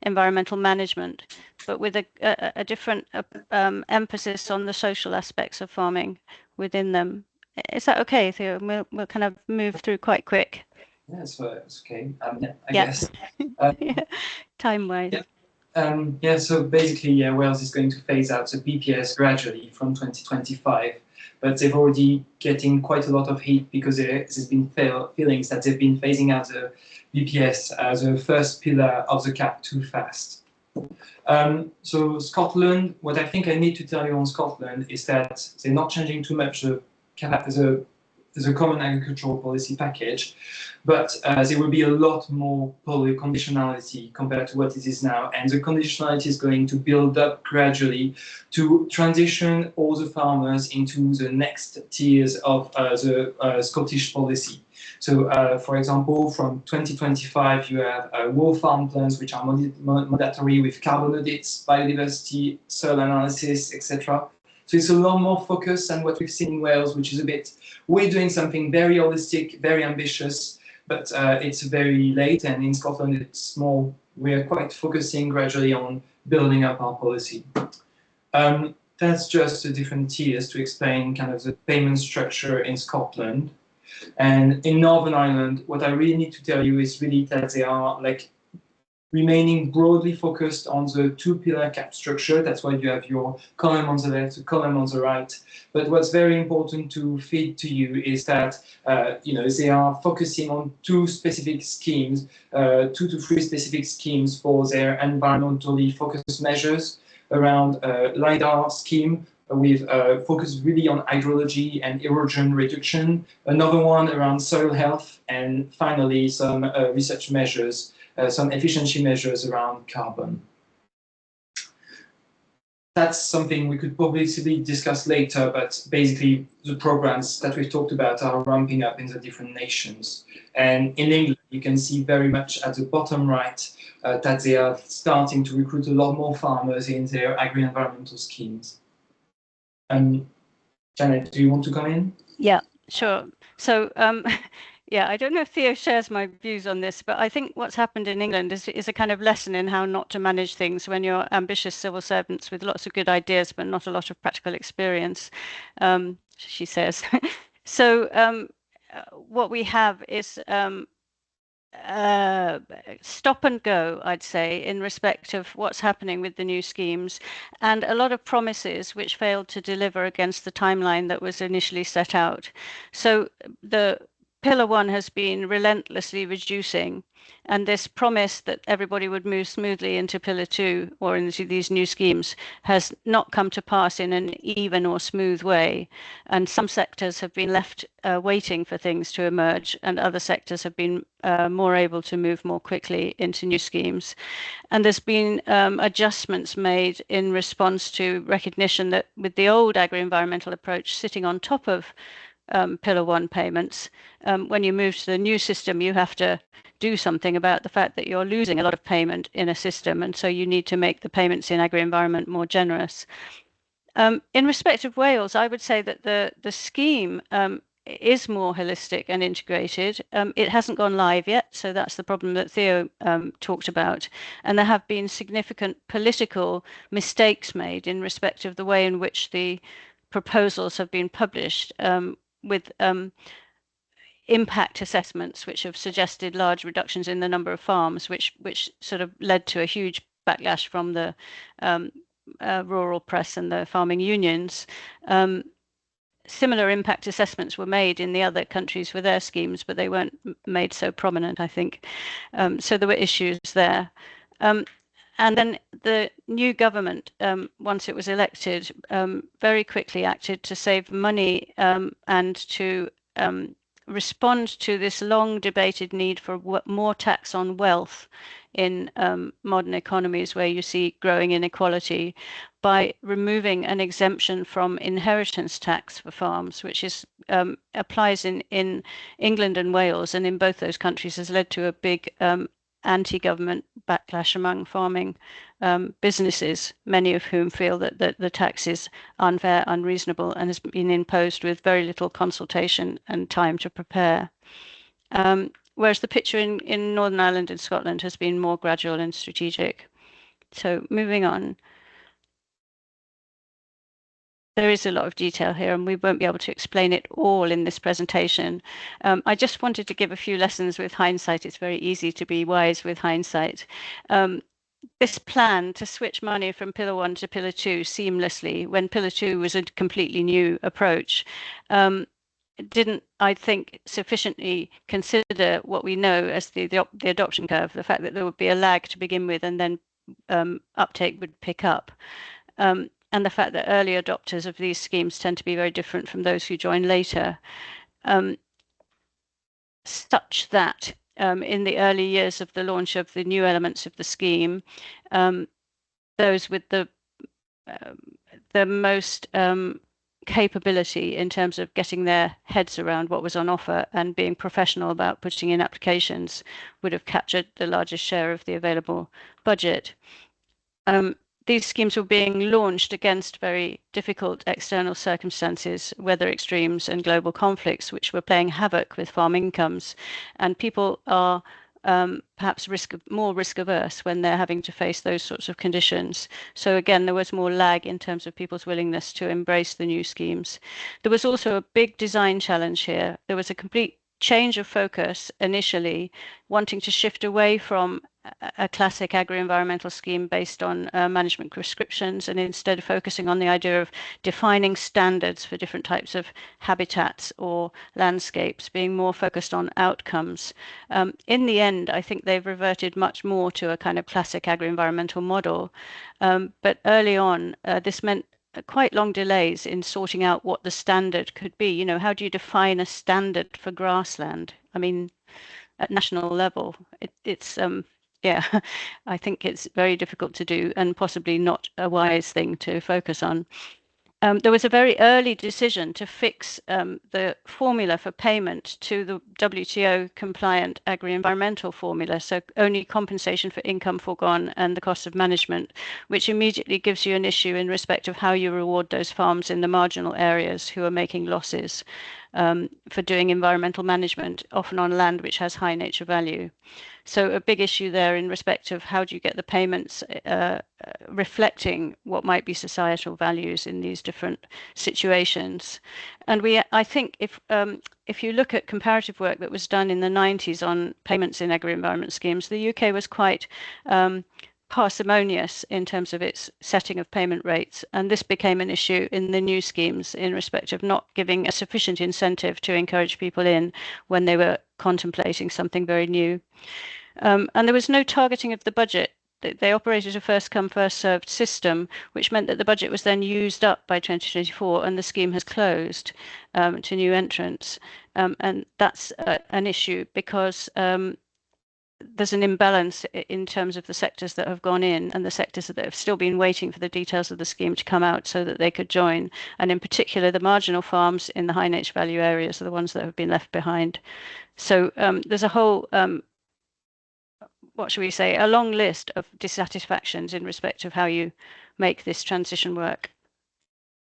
environmental management, but with a different emphasis on the social aspects of farming within them. Is that okay, Theo? We'll kind of move through quite quick. Yeah, it's okay. Yeah, I guess. Yeah. Time-wise. Yeah. So basically, Wales is going to phase out the BPS gradually from 2025, but they've already getting quite a lot of heat because there's been feelings that they've been phasing out the BPS as a first pillar of the CAP too fast. So Scotland, what I think I need to tell you on Scotland is that they're not changing too much the CAP as a common agricultural policy package, but there will be a lot more conditionality compared to what it is now, and the conditionality is going to build up gradually to transition all the farmers into the next tiers of the Scottish policy. So, for example, from 2025, you have wool farm plans, which are mandatory with carbon audits, biodiversity, soil analysis, etc. So it's a lot more focused than what we've seen in Wales, which is a bit, we're doing something very holistic, very ambitious, but it's very late. And in Scotland, it's more, we're quite focusing gradually on building up our policy. That's just the different tiers to explain kind of the payment structure in Scotland. And in Northern Ireland, what I really need to tell you is really that they are like remaining broadly focused on the two-pillar CAP structure. That's why you have your column on the left, the column on the right. But what's very important to feed to you is that they are focusing on two specific schemes, 2 to 3 specific schemes for their environmentally focused measures around LiDAR scheme, with focus really on hydrology and erosion reduction, another one around soil health, and finally some research measures, some efficiency measures around carbon. That's something we could possibly discuss later, but basically the programs that we've talked about are ramping up in the different nations. And in England, you can see very much at the bottom right that they are starting to recruit a lot more farmers in their agri-environmental schemes. Janet, do you want to come in? Yeah, sure. So, yeah, I don't know if Theo shares my views on this, but I think what's happened in England is a kind of lesson in how not to manage things when you're ambitious civil servants with lots of good ideas, but not a lot of practical experience, she says. So what we have is stop and go, I'd say, in respect of what's happening with the new schemes, and a lot of promises which failed to deliver against the timeline that was initially set out. So the Pillar 1 has been relentlessly reducing, and this promise that everybody would move smoothly into Pillar 2 or into these new schemes has not come to pass in an even or smooth way. And some sectors have been left waiting for things to emerge, and other sectors have been more able to move more quickly into new schemes. And there's been adjustments made in response to recognition that with the old agri-environmental approach sitting on top of Pillar 1 payments, when you move to the new system, you have to do something about the fact that you're losing a lot of payment in a system, and so you need to make the payments in agri-environment more generous. In respect of Wales, I would say that the scheme is more holistic and integrated. It hasn't gone live yet, so that's the problem that Theo talked about. And there have been significant political mistakes made in respect of the way in which the proposals have been published, with impact assessments which have suggested large reductions in the number of farms, which sort of led to a huge backlash from the rural press and the farming unions. Similar impact assessments were made in the other countries for their schemes, but they weren't made so prominent, I think. So there were issues there. And then the new government, once it was elected, very quickly acted to save money and to respond to this long debated need for more tax on wealth in modern economies where you see growing inequality, by removing an exemption from inheritance tax for farms, which is applies in England and Wales, and in both those countries has led to a big anti-government backlash among farming businesses, many of whom feel that the tax is unfair, unreasonable, and has been imposed with very little consultation and time to prepare. whereas the picture in Northern Ireland and Scotland has been more gradual and strategic. So moving on. There is a lot of detail here, and we won't be able to explain it all in this presentation. I just wanted to give a few lessons with hindsight. It's very easy to be wise with hindsight. This plan to switch money from Pillar 1 to Pillar 2 seamlessly, when Pillar 2 was a completely new approach, didn't, I think, sufficiently consider what we know as the adoption curve, the fact that there would be a lag to begin with and then uptake would pick up. And the fact that early adopters of these schemes tend to be very different from those who join later, such that in the early years of the launch of the new elements of the scheme, those with the most capability in terms of getting their heads around what was on offer and being professional about putting in applications would have captured the largest share of the available budget. These schemes were being launched against very difficult external circumstances, weather extremes and global conflicts, which were playing havoc with farm incomes. And people are perhaps more risk averse when they're having to face those sorts of conditions. So again, there was more lag in terms of people's willingness to embrace the new schemes. There was also a big design challenge here. There was a complete change of focus initially, wanting to shift away from a classic agri-environmental scheme based on management prescriptions and instead focusing on the idea of defining standards for different types of habitats or landscapes, being more focused on outcomes. In the end, I think they've reverted much more to a kind of classic agri-environmental model. But early on, this meant quite long delays in sorting out what the standard could be. You know, how do you define a standard for grassland? I mean, at national level, it's yeah, I think it's very difficult to do and possibly not a wise thing to focus on. There was a very early decision to fix the formula for payment to the WTO compliant agri-environmental formula, so only compensation for income foregone and the cost of management, which immediately gives you an issue in respect of how you reward those farms in the marginal areas who are making losses for doing environmental management, often on land which has high nature value. So a big issue there in respect of how do you get the payments reflecting what might be societal values in these different situations. And I think if you look at comparative work that was done in the 90s on payments in agri-environment schemes, the UK was quite parsimonious in terms of its setting of payment rates, and this became an issue in the new schemes in respect of not giving a sufficient incentive to encourage people in when they were contemplating something very new. And there was no targeting of the budget. They operated a first come first served system, which meant that the budget was then used up by 2024 and the scheme has closed to new entrants. And that's an issue because there's an imbalance in terms of the sectors that have gone in and the sectors that have still been waiting for the details of the scheme to come out so that they could join. And in particular, the marginal farms in the high nature value areas are the ones that have been left behind. So there's a whole, what should we say, a long list of dissatisfactions in respect of how you make this transition work.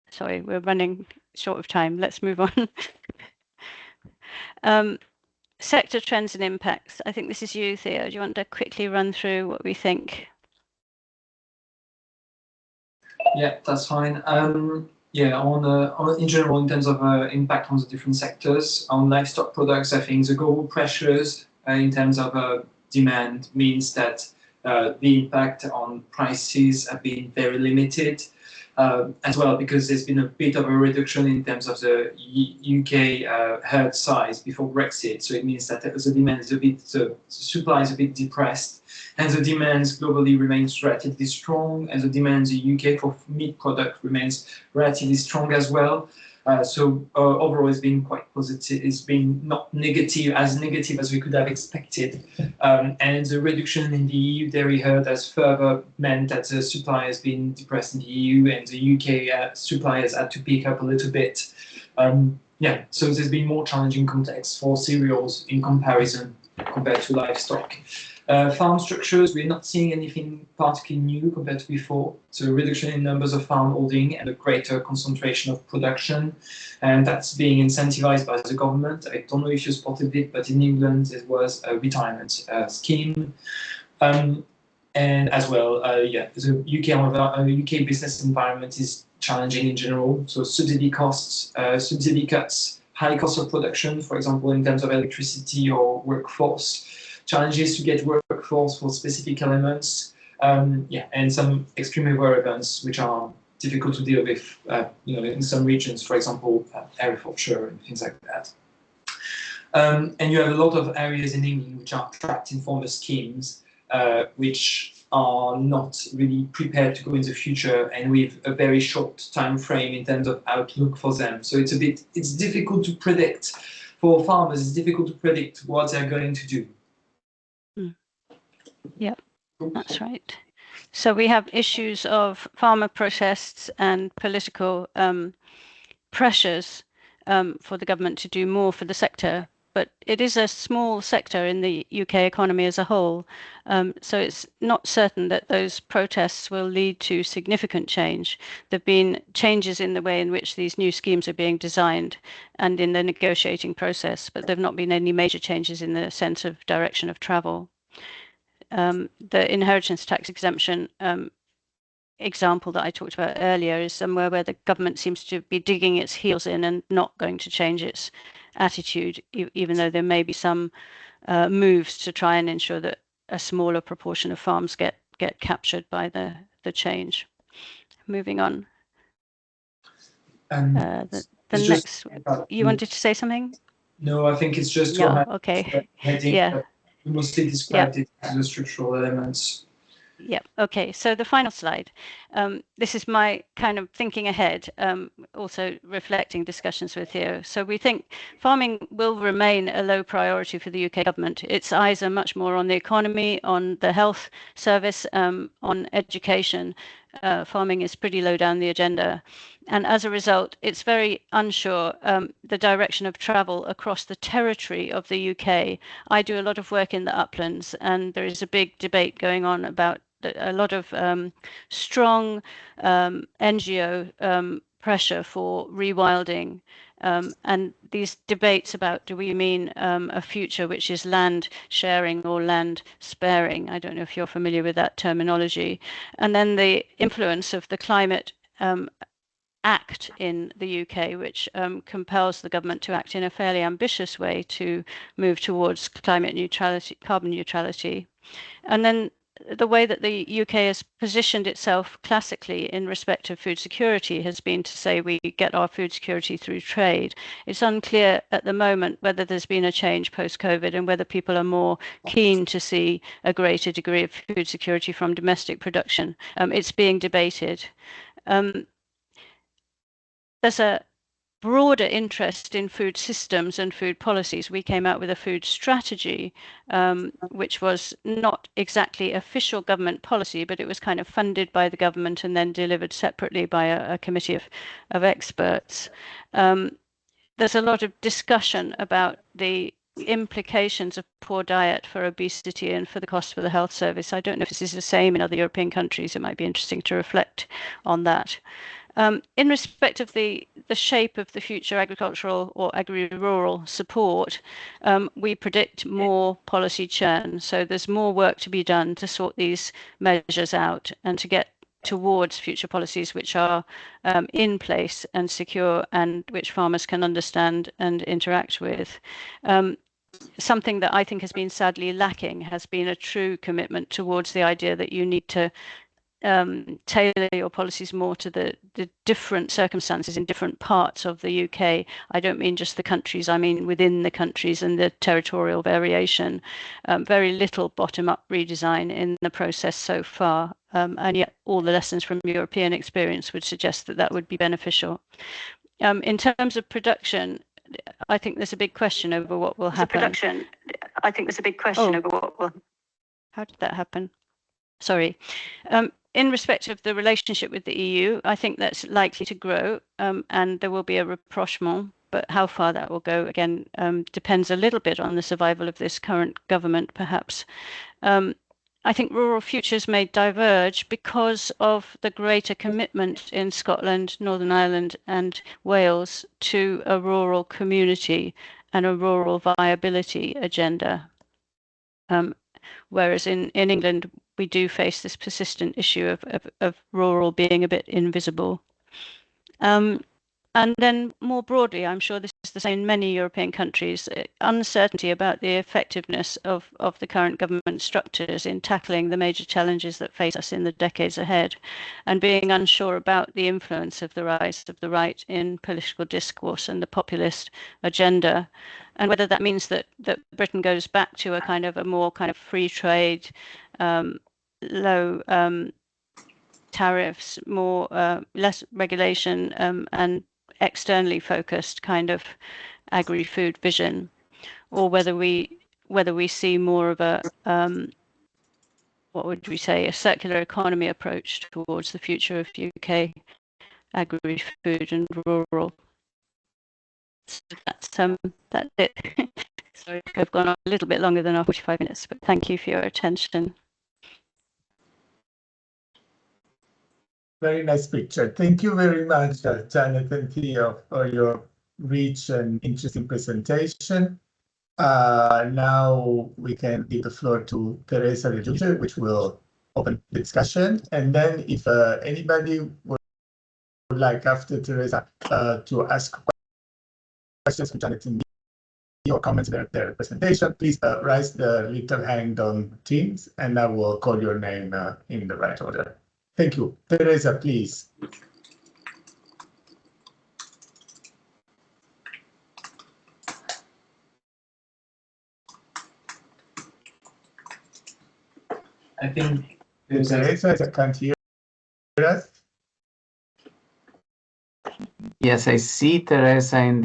Sorry, we're running short of time. Let's move on. Sector trends and impacts. I think this is you, Theo. Do you want to quickly run through what we think? Yeah, that's fine. Yeah, in general, in terms of impact on the different sectors, on livestock products, I think the global pressures in terms of demand means that the impact on prices have been very limited. As well, because there's been a bit of a reduction in terms of the UK herd size before Brexit. So it means that the demand is the supply is a bit depressed, and the demands globally remains relatively strong, and the demand in the UK for meat product remains relatively strong as well. So overall, it's been quite positive. It's been not negative as we could have expected. And the reduction in the EU dairy herd has further meant that the supply has been depressed in the EU, and the UK supply has had to pick up a little bit. Yeah, so there's been more challenging context for cereals in comparison compared to livestock. Farm structures, we're not seeing anything particularly new compared to before. So a reduction in numbers of farm holding and a greater concentration of production. And that's being incentivized by the government. I don't know if you spotted it, but in England, there was a retirement scheme. And as well, the UK business environment is challenging in general. So subsidy costs, subsidy cuts, high cost of production, for example, in terms of electricity or workforce, challenges to get workforce for specific elements, and some extreme weather events which are difficult to deal with, in some regions, for example, Herefordshire and things like that. And you have a lot of areas in England which are trapped in former schemes, which are not really prepared to go in the future and with a very short time frame in terms of outlook for them. So it's difficult to predict for farmers. It's difficult to predict what they're going to do. Yep, that's right. So we have issues of farmer protests and political pressures for the government to do more for the sector. But it is a small sector in the UK economy as a whole. So it's not certain that those protests will lead to significant change. There have been changes in the way in which these new schemes are being designed and in the negotiating process, but there have not been any major changes in the sense of direction of travel. The inheritance tax exemption example that I talked about earlier is somewhere where the government seems to be digging its heels in and not going to change its attitude, even though there may be some moves to try and ensure that a smaller proportion of farms get captured by the change. Moving on. The next, you wanted to say something? No, I think it's just okay. We mostly described it as the structural elements. Yeah, okay, so the final slide. This is my kind of thinking ahead, also reflecting discussions with Theo. So we think farming will remain a low priority for the UK government. Its eyes are much more on the economy, on the health service, on education. Farming is pretty low down the agenda. And as a result, it's very unsure the direction of travel across the territory of the UK. I do a lot of work in the uplands, and there is a big debate going on about a lot of strong NGO pressure for rewilding. And these debates about, do we mean a future which is land sharing or land sparing? I don't know if you're familiar with that terminology. And then the influence of the Climate Act in the UK, which compels the government to act in a fairly ambitious way to move towards climate neutrality, carbon neutrality. And then the way that the UK has positioned itself classically in respect of food security has been to say we get our food security through trade. It's unclear at the moment whether there's been a change post-COVID and whether people are more keen to see a greater degree of food security from domestic production. It's being debated. There's a broader interest in food systems and food policies. We came out with a food strategy, which was not exactly official government policy, but it was kind of funded by the government and then delivered separately by a committee of experts. There's a lot of discussion about the implications of poor diet for obesity and for the cost for the health service. I don't know if this is the same in other European countries. It might be interesting to reflect on that. In respect of the shape of the future agricultural or agri-rural support, we predict more policy churn. So there's more work to be done to sort these measures out and to get towards future policies which are in place and secure and which farmers can understand and interact with. Something that I think has been sadly lacking has been a true commitment towards the idea that you need to tailor your policies more to the different circumstances in different parts of the UK. I don't mean just the countries, I mean within the countries and the territorial variation. Very little bottom-up redesign in the process so far, and yet all the lessons from European experience would suggest that that would be beneficial. In terms of production, I think there's a big question over what will happen. I think there's a big question over what will. How did that happen? Sorry. In respect of the relationship with the EU, I think that's likely to grow, and there will be a rapprochement, but how far that will go, again, depends a little bit on the survival of this current government, perhaps. I think rural futures may diverge because of the greater commitment in Scotland, Northern Ireland and Wales to a rural community and a rural viability agenda. Whereas in England, we do face this persistent issue of rural being a bit invisible. And then more broadly, I'm sure this is the same in many European countries, uncertainty about the effectiveness of the current government structures in tackling the major challenges that face us in the decades ahead, and being unsure about the influence of the rise of the right in political discourse and the populist agenda, and whether that means that Britain goes back to a kind of a more kind of free trade, low tariffs, more less regulation, and externally focused kind of agri-food vision, or whether we see more of a what would we say, a circular economy approach towards the future of UK agri-food and rural. So that's it. Sorry, I've gone on a little bit longer than our 45 minutes, but thank you for your attention. Very nice picture. Thank you very much, Janet and Theo, for your rich and interesting presentation. Now we can give the floor to Teresa Regiuce, which will open the discussion. And then if anybody would like after Teresa to ask questions to Janet and Theo or comments about their presentation, please raise the little hand on Teams and I will call your name in the right order. Thank you. Teresa, please. I think Teresa, I can't hear us. Yes, I see Teresa in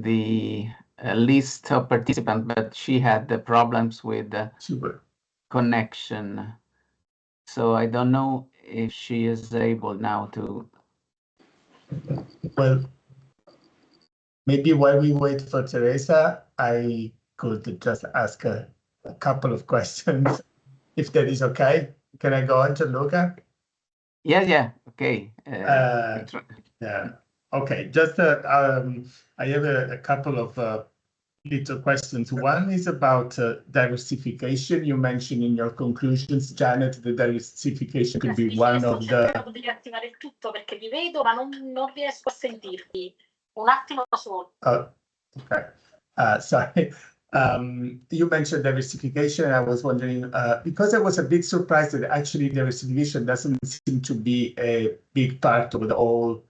the list of participants, but she had the problems with the connection. So I don't know if she is able now to. Well, maybe while we wait for Teresa, I could just ask a couple of questions, if that is okay. Can I go on to Luca? Yeah, okay. Yeah, okay. Just I have a couple of little questions. One is about diversification. You mentioned in your conclusions, Janet, that diversification could be one of the... Devi attivare il tutto perché vi vedo, ma non riesco a sentirti. Un attimo solo. Okay. Sorry. You mentioned diversification, and I was wondering, because I was a bit surprised that actually diversification doesn't seem to be a big part of the whole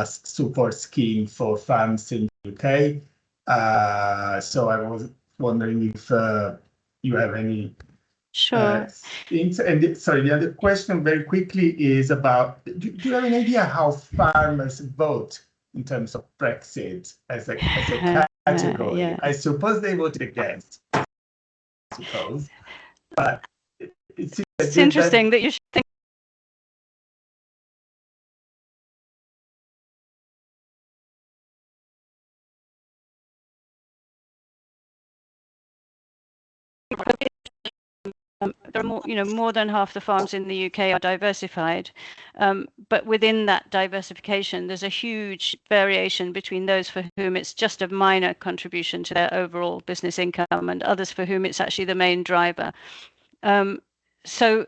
support scheme for farms in the UK. So I was wondering if you have any things. And sorry, the other question very quickly is about, do you have an idea how farmers vote in terms of Brexit as a category? Yeah. I suppose they voted against, I suppose. But it's interesting that you should think. There are more than half the farms in the UK are diversified, but within that diversification, there's a huge variation between those for whom it's just a minor contribution to their overall business income and others for whom it's actually the main driver. So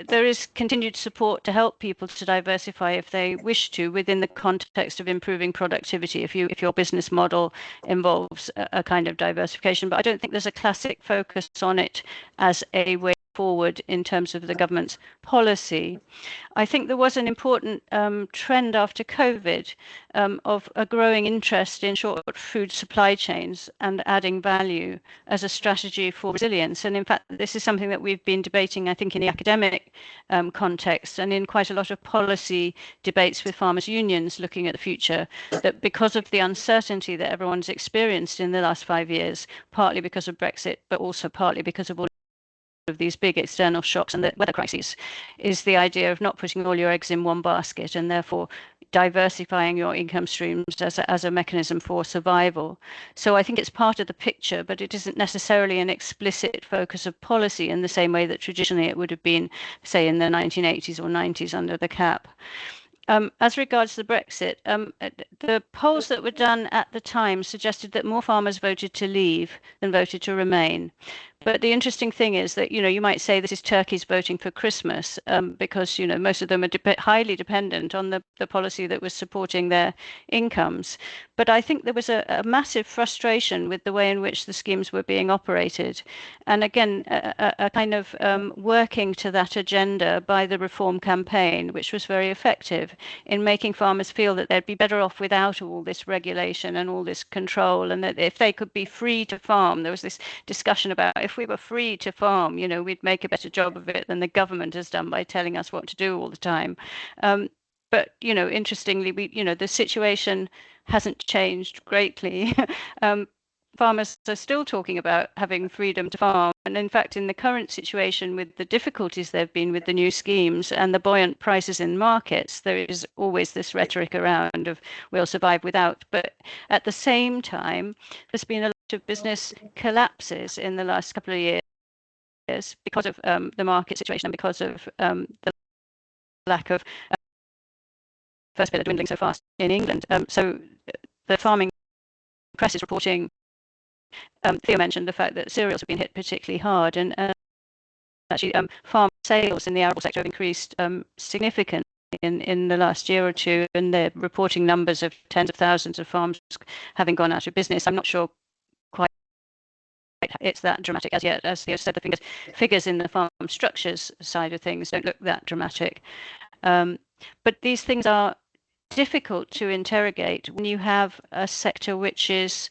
there is continued support to help people to diversify if they wish to, within the context of improving productivity, if your business model involves a kind of diversification. But I don't think there's a classic focus on it as a way forward in terms of the government's policy. I think there was an important trend after COVID of a growing interest in short food supply chains and adding value as a strategy for resilience. And in fact, this is something that we've been debating, I think, in the academic context and in quite a lot of policy debates with farmers' unions looking at the future, that because of the uncertainty that everyone's experienced in the last 5 years, partly because of Brexit, but also partly because of all these big external shocks and the weather crises, is the idea of not putting all your eggs in one basket and therefore diversifying your income streams as a mechanism for survival. So I think it's part of the picture, but it isn't necessarily an explicit focus of policy in the same way that traditionally it would have been, say, in the 1980s or 90s under the cap. As regards to the Brexit, the polls that were done at the time suggested that more farmers voted to leave than voted to remain. But the interesting thing is that, you might say this is turkeys voting for Christmas, because, most of them are highly dependent on the policy that was supporting their incomes. But I think there was a massive frustration with the way in which the schemes were being operated. And again, a kind of working to that agenda by the reform campaign, which was very effective in making farmers feel that they'd be better off without all this regulation and all this control, and that if they could be free to farm, there was this discussion about if we were free to farm, we'd make a better job of it than the government has done by telling us what to do all the time. But, interestingly, the situation hasn't changed greatly. Farmers are still talking about having freedom to farm. And in fact, in the current situation with the difficulties there have been with the new schemes and the buoyant prices in markets, there is always this rhetoric around of we'll survive without. But at the same time, there's been a lot of business collapses in the last couple of years because of the market situation and because of the lack of first pillar dwindling so fast in England. So the farming press is reporting, Theo mentioned the fact that cereals have been hit particularly hard, and actually farm sales in the arable sector have increased significantly in the last year or two, and they're reporting numbers of tens of thousands of farms having gone out of business. I'm not sure quite it's that dramatic as yet. As Theo said, the figures in the farm structures side of things don't look that dramatic. But these things are difficult to interrogate when you have a sector which is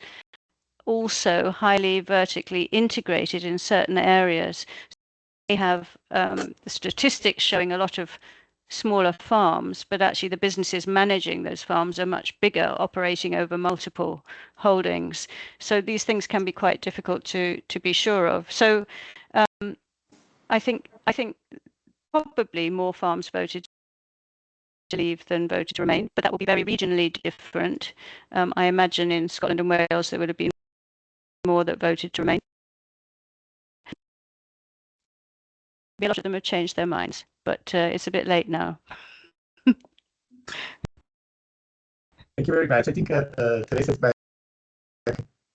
also highly vertically integrated in certain areas. They have the statistics showing a lot of smaller farms, but actually the businesses managing those farms are much bigger, operating over multiple holdings. So these things can be quite difficult to be sure of. So I think probably more farms voted to leave than voted to remain, but that will be very regionally different. I imagine in Scotland and Wales there would have been more that voted to remain. A lot of them have changed their minds, but it's a bit late now. Thank you very much. I think Teresa's back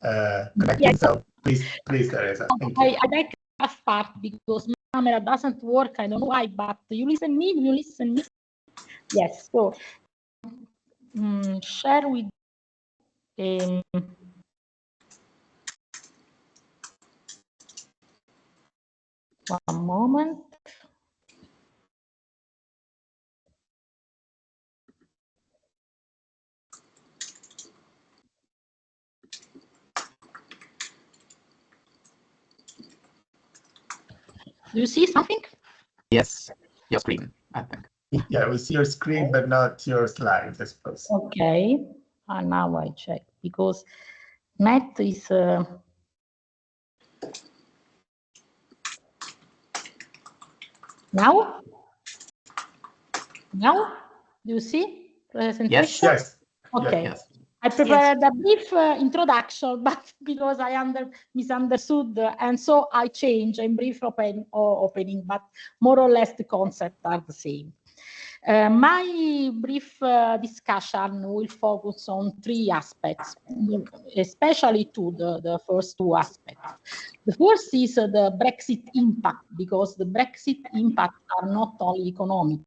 connecting, yes. So please, Teresa. Thank you. I like the last part because my camera doesn't work. I don't know why, but you listen me. Yes. So share with. One moment. Do you see something? Yes, your screen, I think. Yeah, we see your screen, but not your slides, I suppose. Okay. And now I check because net is. Now? Do you see presentation? Yes. Okay. Yes. I prepared a brief introduction, but because I misunderstood, and so I changed in brief opening, but more or less the concepts are the same. My brief discussion will focus on three aspects, especially the first two aspects. The first is the Brexit impact, because the Brexit impacts are not only economic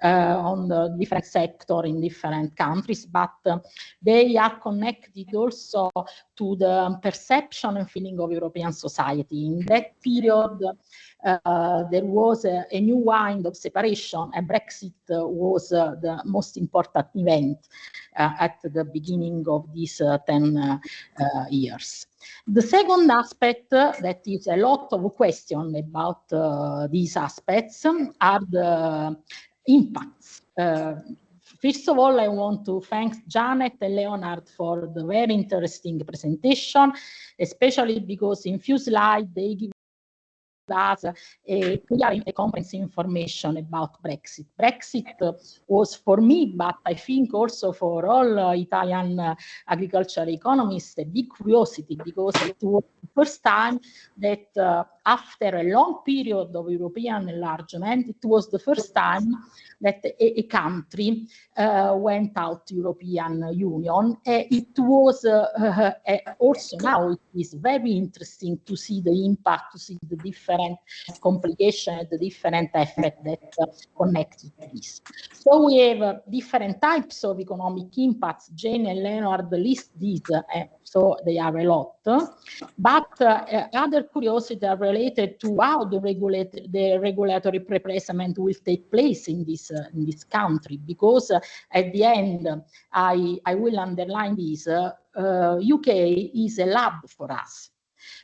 on the different sectors in different countries, but they are connected also to the perception and feeling of European society. In that period, there was a new kind of separation, and Brexit was the most important event at the beginning of these 10 years. The second aspect, that is a lot of questions about these aspects, are the impacts. First of all, I want to thank Janet and Leonard for the very interesting presentation, especially because in few slides they give us a clear and comprehensive information about Brexit. Brexit was for me, but I think also for all Italian agricultural economists, a big curiosity, because it was the first time that after a long period of European enlargement, it was the first time that a country went out to European Union. It was also now it is very interesting to see the impact, to see the different complications, the different effects that connected to this. So we have different types of economic impacts. Jane and Leonard list these, so they are a lot. But other curiosities are related to how the regulatory replacement will take place in this country, because at the end, I will underline this, UK is a lab for us,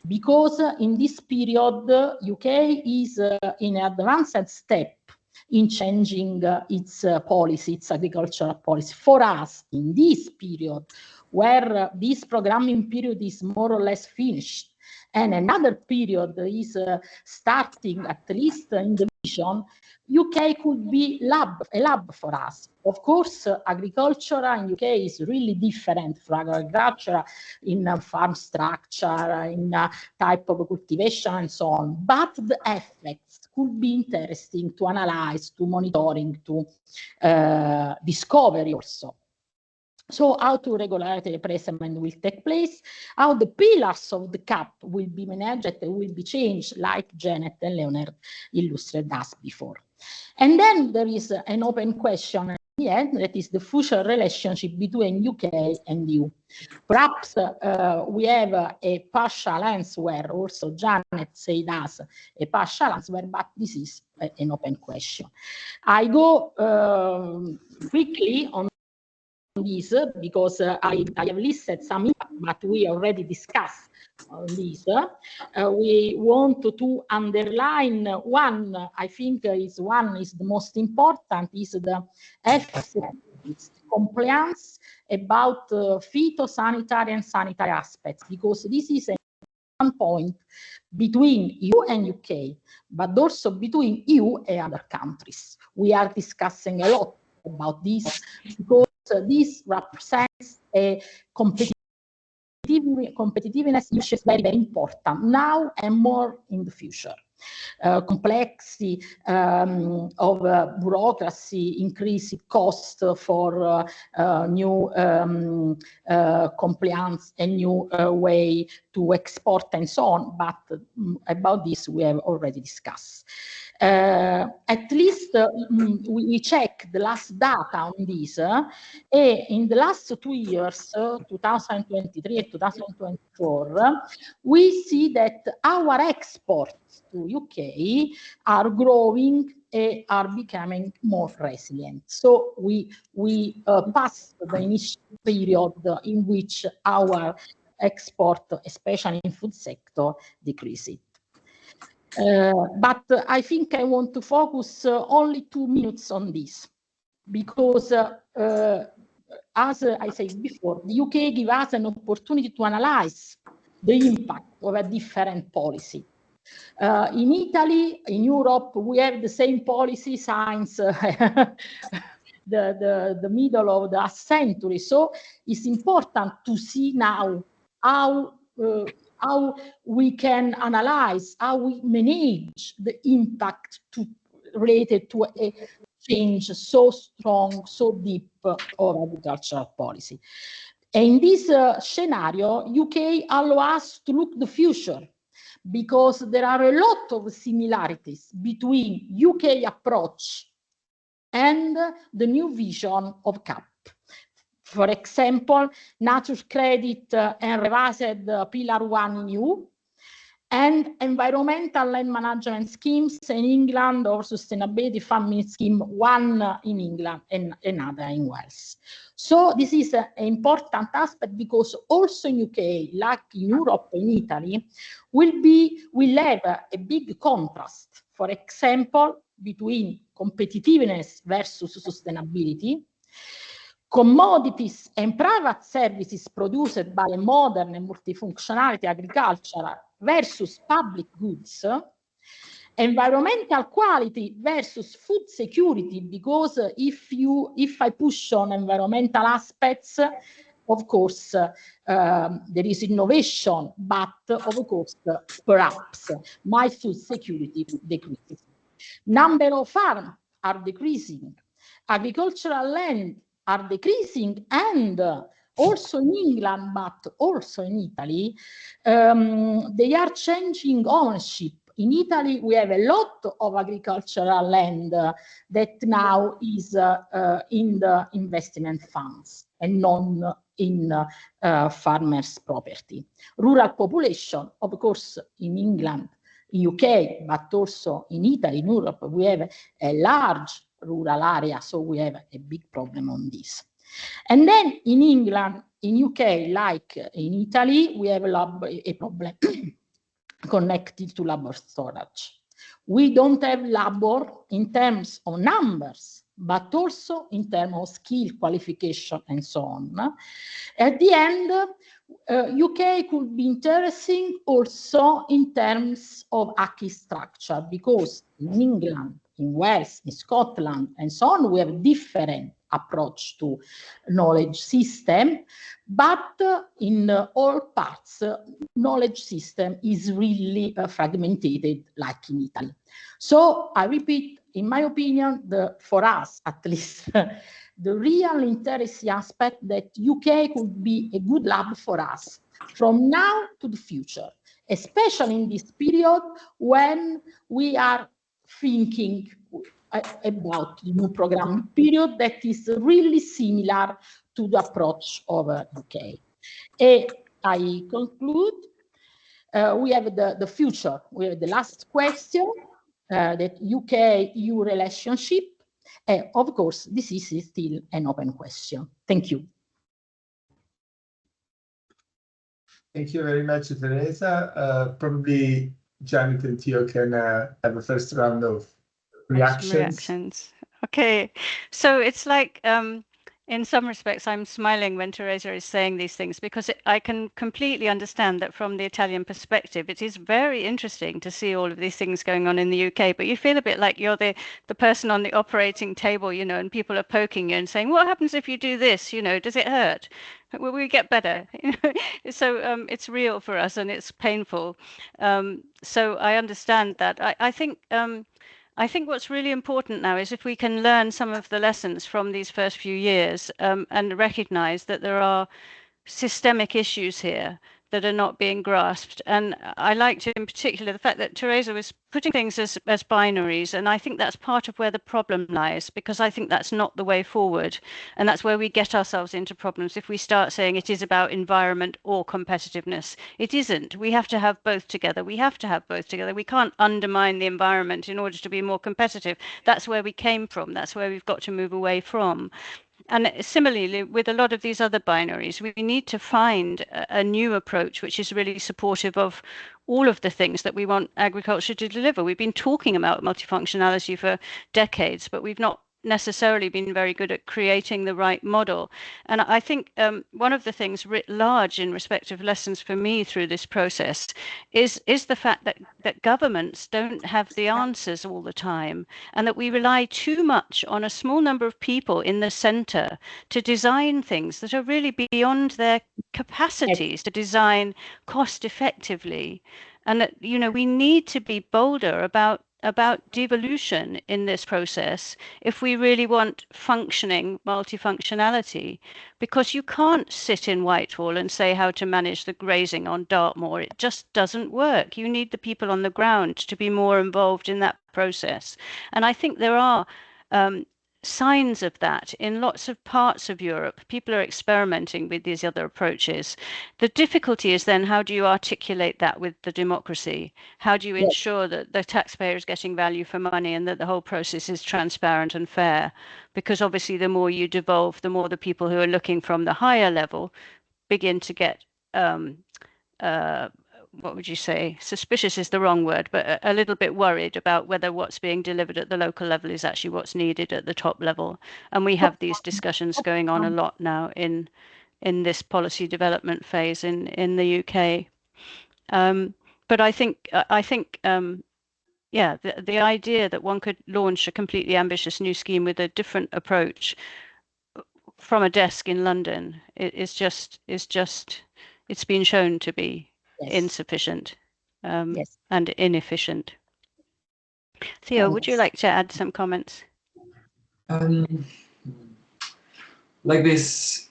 because in this period, UK is in an advanced step in changing its policy, its agricultural policy. For us, in this period, where this programming period is more or less finished, and another period is starting, at least in the vision, UK could be a lab for us. Of course, agriculture in UK is really different from agriculture in farm structure, in type of cultivation and so on. But the effects could be interesting to analyze, to monitoring, to discovery also. So how to regulatory replacement will take place, how the pillars of the CAP will be managed and will be changed, like Janet and Leonard illustrated us before. And then there is an open question at the end, that is the future relationship between UK and EU. Perhaps we have a partial answer, also Janet said us a partial answer, but this is an open question. I go quickly on this, because I have listed some, but we already discussed this. We want to underline one, I think is the most important, is the compliance about phytosanitary and sanitary aspects, because this is one point between EU and UK, but also between EU and other countries. We are discussing a lot about this, because this represents a competitiveness which is very, very important now and more in the future. Complexity of bureaucracy, increasing cost for new compliance and new way to export and so on, but about this we have already discussed. At least we check the last data on this, in the last 2 years, 2023 and 2024, we see that our exports to UK are growing and are becoming more resilient. So we passed the initial period in which our export, especially in food sector, decreased. But I think I want to focus only 2 minutes on this, because as I said before, the UK gives us an opportunity to analyze the impact of a different policy. In Italy, in Europe, we have the same policy since the middle of the last century. So it's important to see now how we can analyze, how we manage the impact related to a change so strong, so deep of agricultural policy. And in this scenario, UK allows us to look the future, because there are a lot of similarities between UK approach and the new vision of CAP. For example, nature credit and revised Pillar 1 in EU, and environmental land management schemes in England, or sustainability farming scheme, one in England and another in Wales. So this is an important aspect, because also in UK, like in Europe and Italy, will have a big contrast, for example, between competitiveness versus sustainability, commodities and private services produced by a modern and multifunctionality agriculture versus public goods, Environmental quality versus food security, because if I push on environmental aspects, of course, there is innovation, but of course, perhaps my food security decreases. Number of farms are decreasing. Agricultural land are decreasing, and also in England, but also in Italy, they are changing ownership. In Italy, we have a lot of agricultural land that now is in the investment funds and not in farmers' property. Rural population, of course, in England, in UK, but also in Italy, in Europe, we have a large rural area, so we have a big problem on this. And then in England, in UK, like in Italy, we have a problem connected to labor storage. We don't have labor in terms of numbers, but also in terms of skill, qualification, and so on. At the end, UK could be interesting also in terms of acquis structure, because in England, in Wales, in Scotland, and so on, we have different approach to knowledge system, but in all parts, knowledge system is really fragmented, like in Italy. So I repeat, in my opinion, for us at least, the real interesting aspect that UK could be a good lab for us from now to the future, especially in this period when we are thinking about the new programming period that is really similar to the approach of UK. And I conclude, we have the future. We have the last question, that UK-EU relationship. Of course, this is still an open question. Thank you. Thank you very much, Teresa. Probably Janet and Theo can have a first round of reactions. Okay, so it's like, in some respects, I'm smiling when Teresa is saying these things, because I can completely understand that from the Italian perspective, it is very interesting to see all of these things going on in the UK, but you feel a bit like you're the person on the operating table, you know, and people are poking you and saying, what happens if you do this? You know, does it hurt? Will we get better? So it's real for us and it's painful. So I understand that. I think what's really important now is if we can learn some of the lessons from these first few years, and recognize that there are systemic issues here that are not being grasped. And I liked in particular the fact that Teresa was putting things as binaries, and I think that's part of where the problem lies, because I think that's not the way forward, and that's where we get ourselves into problems if we start saying it is about environment or competitiveness. It isn't. We have to have both together. We have to have both together. We can't undermine the environment in order to be more competitive. That's where we came from. That's where we've got to move away from. And similarly, with a lot of these other binaries, we need to find a new approach which is really supportive of all of the things that we want agriculture to deliver. We've been talking about multifunctionality for decades, but we've not necessarily been very good at creating the right model. And I think one of the things writ large in respect of lessons for me through this process is the fact that governments don't have the answers all the time, and that we rely too much on a small number of people in the center to design things that are really beyond their capacities to design cost effectively. And that, you know, we need to be bolder about devolution in this process if we really want functioning multifunctionality, because you can't sit in Whitehall and say how to manage the grazing on Dartmoor. It just doesn't work. You need the people on the ground to be more involved in that process. And I think there are signs of that in lots of parts of Europe. People are experimenting with these other approaches. The difficulty is then, how do you articulate that with the democracy? How do you ensure that the taxpayer is getting value for money and that the whole process is transparent and fair? Because obviously the more you devolve, the more the people who are looking from the higher level begin to get what would you say? Suspicious is the wrong word, but a little bit worried about whether what's being delivered at the local level is actually what's needed at the top level. And we have these discussions going on a lot now in this policy development phase in the UK. But I think yeah, the idea that one could launch a completely ambitious new scheme with a different approach from a desk in London it's been shown to be insufficient and inefficient. Theo, would you like to add some comments? Like this,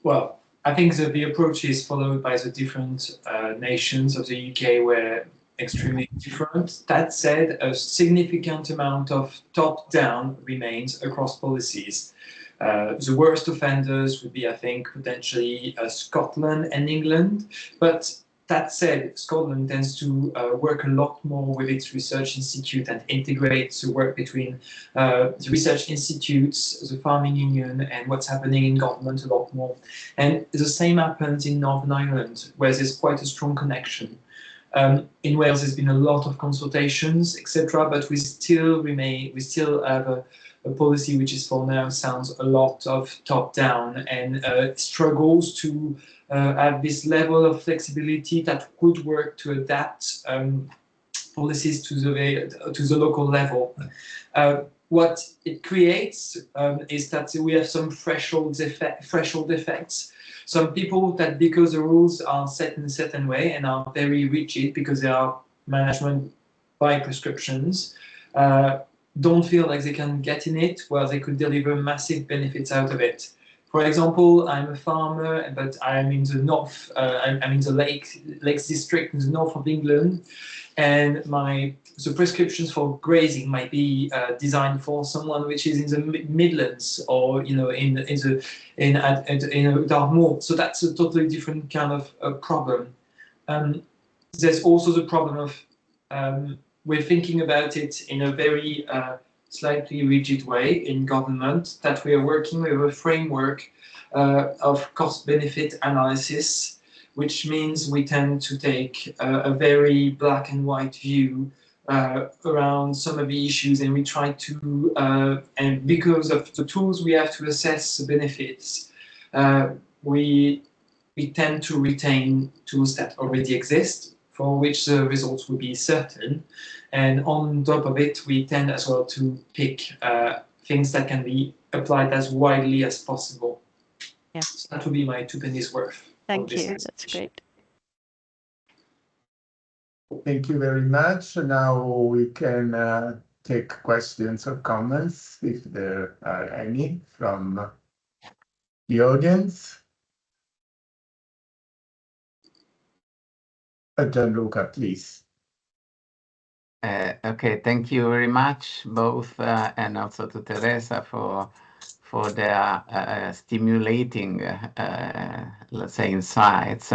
well, I think that the approaches followed by the different nations of the UK were extremely different. That said, a significant amount of top-down remains across policies. The worst offenders would be, I think, potentially Scotland and England. But that said, Scotland tends to work a lot more with its research institute and integrates the work between the research institutes, the farming union, and what's happening in government a lot more. And the same happens in Northern Ireland, where there's quite a strong connection. In Wales, there's been a lot of consultations, etc., but we still have a policy which is for now sounds a lot of top-down and struggles to have this level of flexibility that could work to adapt policies to the local level. What it creates is that we have some threshold effects. Some people that, because the rules are set in a certain way and are very rigid because they are management by prescriptions, don't feel like they can get in it, where they could deliver massive benefits out of it. For example, I'm a farmer, but I'm in the north, I'm in the Lakes District in the north of England, and the prescriptions for grazing might be designed for someone which is in the Midlands or in Dartmoor. So that's a totally different kind of problem. There's also the problem of we're thinking about it in a very slightly rigid way in government, that we are working with a framework of cost-benefit analysis, which means we tend to take a very black and white view around some of the issues, and we try to, and because of the tools we have to assess the benefits, we tend to retain tools that already exist, for which the results will be certain. And on top of it, we tend as well to pick things that can be applied as widely as possible. Yeah. So that would be my 2 pennies worth. Thank you. That's great. Thank you very much. Now we can take questions or comments, if there are any, from the audience. Gianluca, please. Okay, thank you very much, both, and also to Teresa for their stimulating, let's say, insights.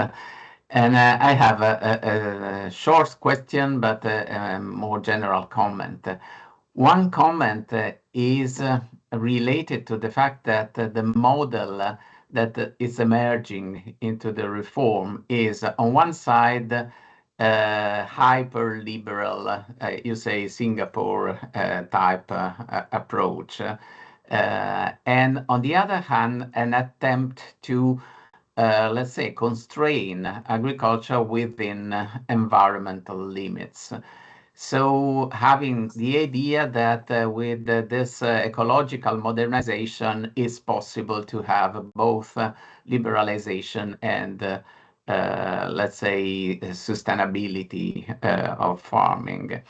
And I have a short question, but a more general comment. One comment is related to the fact that the model that is emerging into the reform is, on one side, hyper-liberal, you say Singapore type approach, and on the other hand, an attempt to let's say, constrain agriculture within environmental limits. So having the idea that with this ecological modernization, it's possible to have both liberalization and let's say, sustainability of farming.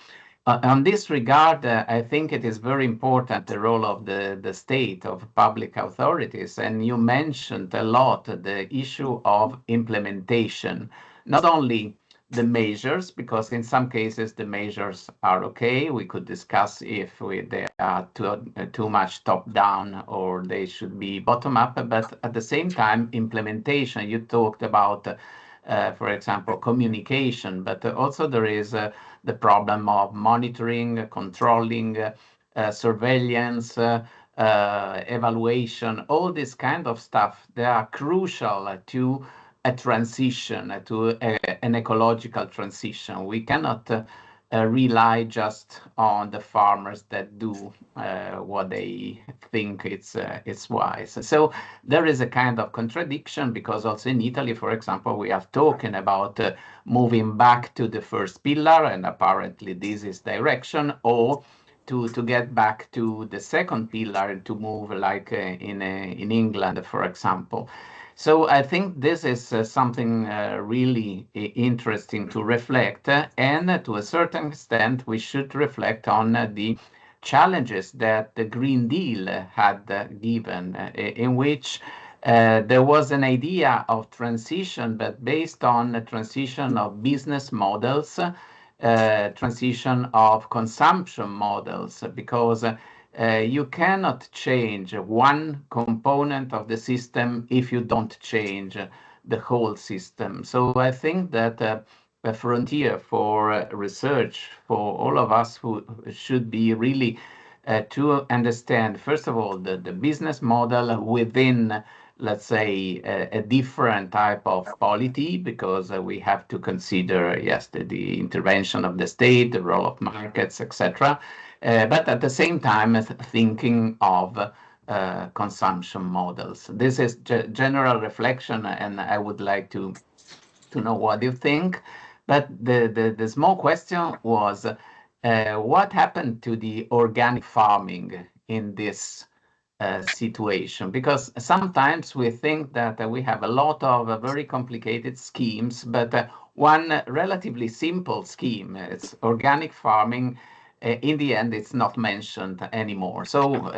On this regard, I think it is very important, the role of the state, of public authorities, and you mentioned a lot the issue of implementation, not only the measures, because in some cases the measures are okay. We could discuss if they are too much top-down or they should be bottom-up, but at the same time, implementation. You talked about, for example, communication, but also there is the problem of monitoring, controlling, surveillance, evaluation, all this kind of stuff. They are crucial to a transition, to an ecological transition. We cannot rely just on the farmers that do what they think it's wise. So there is a kind of contradiction, because also in Italy, for example, we are talking about moving back to the first pillar, and apparently this is direction, or to get back to the second pillar, to move like in England, for example. So I think this is something really interesting to reflect, and to a certain extent we should reflect on the challenges that the Green Deal had given, in which there was an idea of transition, but based on a transition of business models, transition of consumption models, because you cannot change one component of the system if you don't change the whole system. So I think that a frontier for research for all of us who should be really to understand, first of all, the business model within, let's say, a different type of polity, because we have to consider, yes, the intervention of the state, the role of markets, etc. But at the same time, thinking of consumption models. This is general reflection, and I would like to know what you think. But the small question was, what happened to the organic farming in this situation? Because sometimes we think that we have a lot of very complicated schemes, but one relatively simple scheme, it's organic farming, in the end, it's not mentioned anymore. So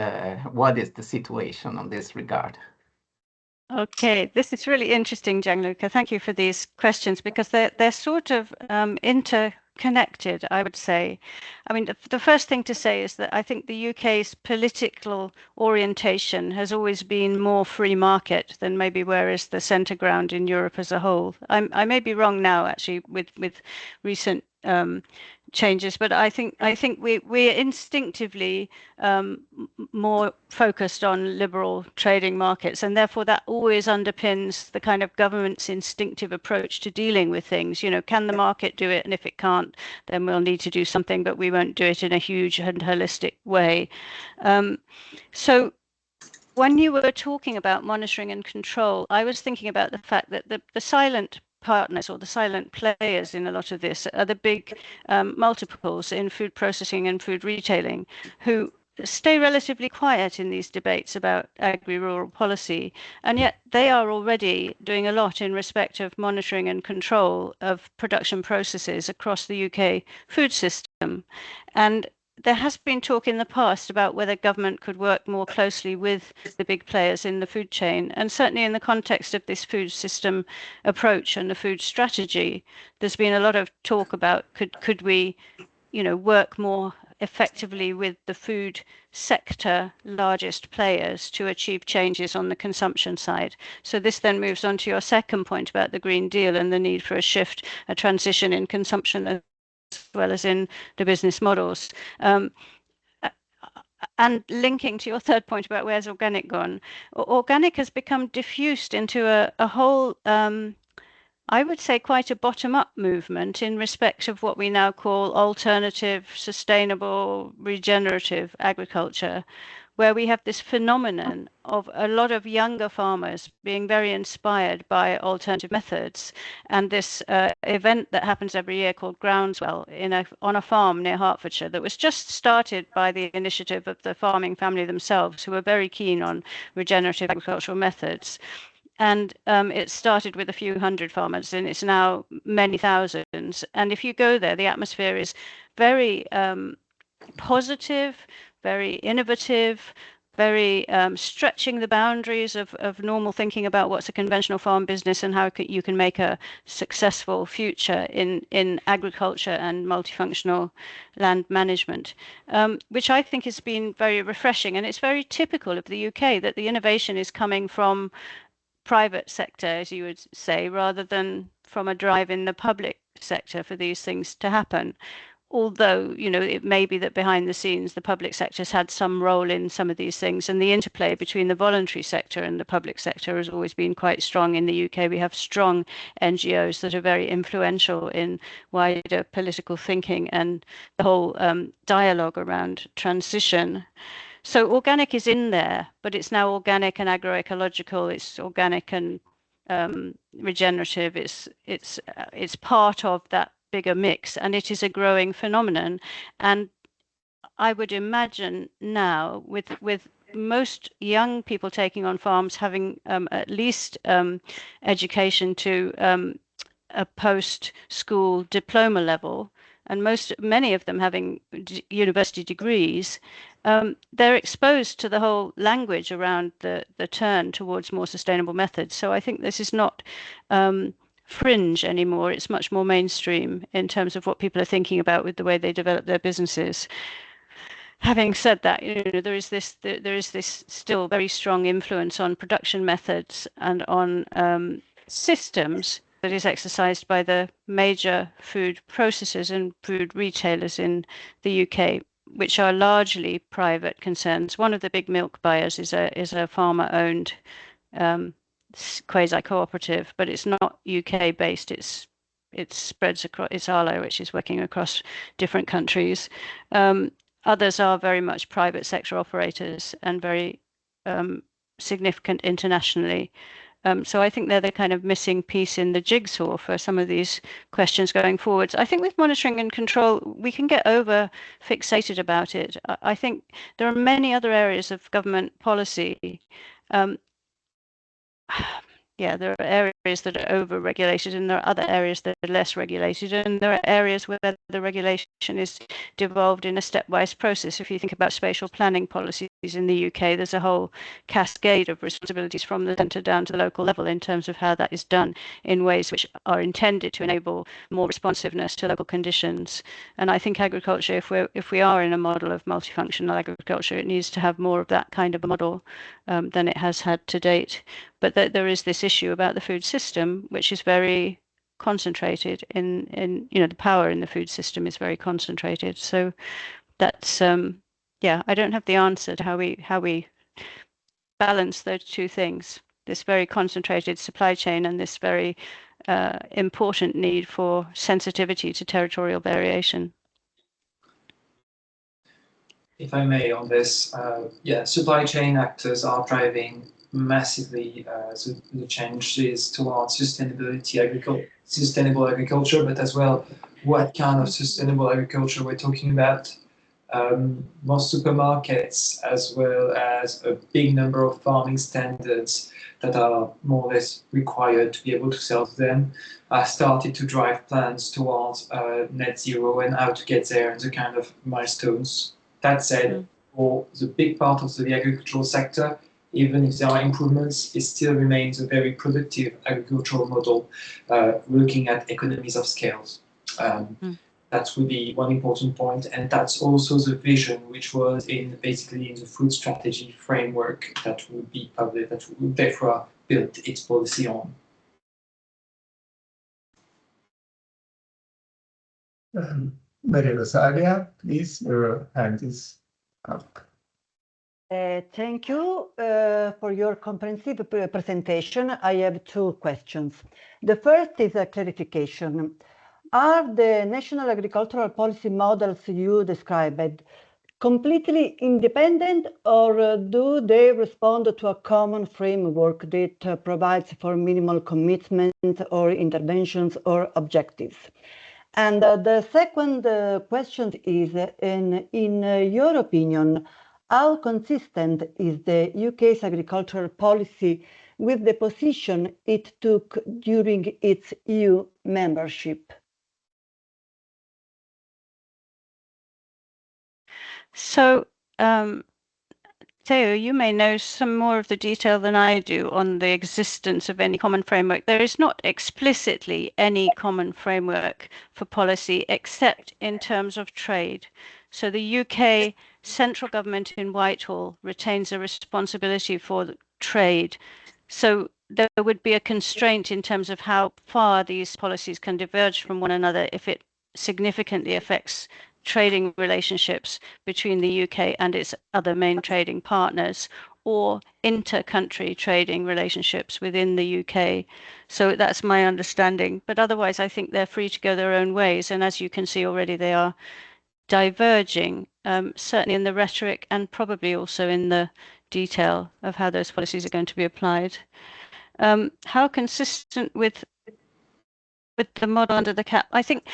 what is the situation on this regard? Okay, this is really interesting, Gianluca. Thank you for these questions, because they're sort of interconnected, I would say. I mean, the first thing to say is that I think the UK's political orientation has always been more free market than maybe where is the centre ground in Europe as a whole. I may be wrong now, actually, with recent changes, but I think we're instinctively more focused on liberal trading markets, and therefore that always underpins the kind of government's instinctive approach to dealing with things. You know, can the market do it? And if it can't, then we'll need to do something, but we won't do it in a huge and holistic way. So when you were talking about monitoring and control, I was thinking about the fact that the silent partners, or the silent players in a lot of this, are the big multiples in food processing and food retailing, who stay relatively quiet in these debates about agri-rural policy, and yet they are already doing a lot in respect of monitoring and control of production processes across the UK food system. And there has been talk in the past about whether government could work more closely with the big players in the food chain. And certainly in the context of this food system approach and the food strategy, there's been a lot of talk about could we, work more effectively with the food sector largest players to achieve changes on the consumption side. So this then moves on to your second point about the Green Deal and the need for a transition in consumption as well as in the business models. And linking to your third point about where's organic gone, organic has become diffused into a whole, I would say, quite a bottom-up movement in respect of what we now call alternative, sustainable, regenerative agriculture, where we have this phenomenon of a lot of younger farmers being very inspired by alternative methods. And this event that happens every year called Groundswell on a farm near Hertfordshire, that was just started by the initiative of the farming family themselves, who were very keen on regenerative agricultural methods. And it started with a few hundred farmers, and it's now many thousands. And if you go there, the atmosphere is very positive, very innovative, very stretching the boundaries of normal thinking about what's a conventional farm business and how you can make a successful future in agriculture and multifunctional land management, which I think has been very refreshing. And it's very typical of the UK that the innovation is coming from private sector, as you would say, rather than from a drive in the public sector for these things to happen. although, you know, it may be that behind the scenes the public sector's had some role in some of these things, and the interplay between the voluntary sector and the public sector has always been quite strong. In the UK, we have strong NGOs that are very influential in wider political thinking and the whole dialogue around transition. So organic is in there, but it's now organic and agroecological. It's organic and regenerative. It's part of that bigger mix, and it is a growing phenomenon. And I would imagine now, with most young people taking on farms having at least education to a post-school diploma level, and many of them having university degrees, they're exposed to the whole language around the turn towards more sustainable methods. So I think this is not fringe anymore. It's much more mainstream in terms of what people are thinking about with the way they develop their businesses. Having said that, you know, there is this still very strong influence on production methods and on systems that is exercised by the major food processors and food retailers in the UK, which are largely private concerns. One of the big milk buyers is a farmer-owned quasi-cooperative, but it's not UK based. It spreads across. It's Arlo, which is working across different countries. Others are very much private sector operators and very significant internationally. So I think they're the kind of missing piece in the jigsaw for some of these questions going forwards. I think with monitoring and control, we can get over fixated about it. I think there are many other areas of government policy. Yeah, there are areas that are over-regulated, and there are other areas that are less regulated, and there are areas where the regulation is devolved in a stepwise process. If you think about spatial planning policies in the UK, there's a whole cascade of responsibilities from the centre down to the local level in terms of how that is done in ways which are intended to enable more responsiveness to local conditions. And I think agriculture, if we are in a model of multifunctional agriculture, it needs to have more of that kind of a model than it has had to date. But there is this issue about the food system, which is very concentrated in you know, the power in the food system is very concentrated. So that's yeah, I don't have the answer to how we balance those two things, this very concentrated supply chain and this very important need for sensitivity to territorial variation. If I may, on this, yeah, supply chain actors are driving massively the changes towards sustainable agriculture, but as well, what kind of sustainable agriculture we're talking about. Most supermarkets, as well as a big number of farming standards that are more or less required to be able to sell to them, started to drive plans towards net zero and how to get there and the kind of milestones. That said, for the big part of the agricultural sector, even if there are improvements, it still remains a very productive agricultural model, looking at economies of scales. That would be one important point, and that's also the vision which was basically in the food strategy framework that would be published, that would therefore build its policy on. Maria Rosalia, please, your hand is up. Thank you for your comprehensive presentation. I have two questions. The first is a clarification. Are the national agricultural policy models you described completely independent, or do they respond to a common framework that provides for minimal commitment or interventions or objectives? And the second question is, in your opinion, how consistent is the UK's agricultural policy with the position it took during its EU membership? So, Theo, you may know some more of the detail than I do on the existence of any common framework. There is not explicitly any common framework for policy except in terms of trade. So the UK central government in Whitehall retains a responsibility for trade. So there would be a constraint in terms of how far these policies can diverge from one another if it significantly affects trading relationships between the UK and its other main trading partners, or inter-country trading relationships within the UK. So that's my understanding. But otherwise, I think they're free to go their own ways. And as you can see already, they are diverging, certainly in the rhetoric and probably also in the detail of how those policies are going to be applied. How consistent with the model under the cap? I think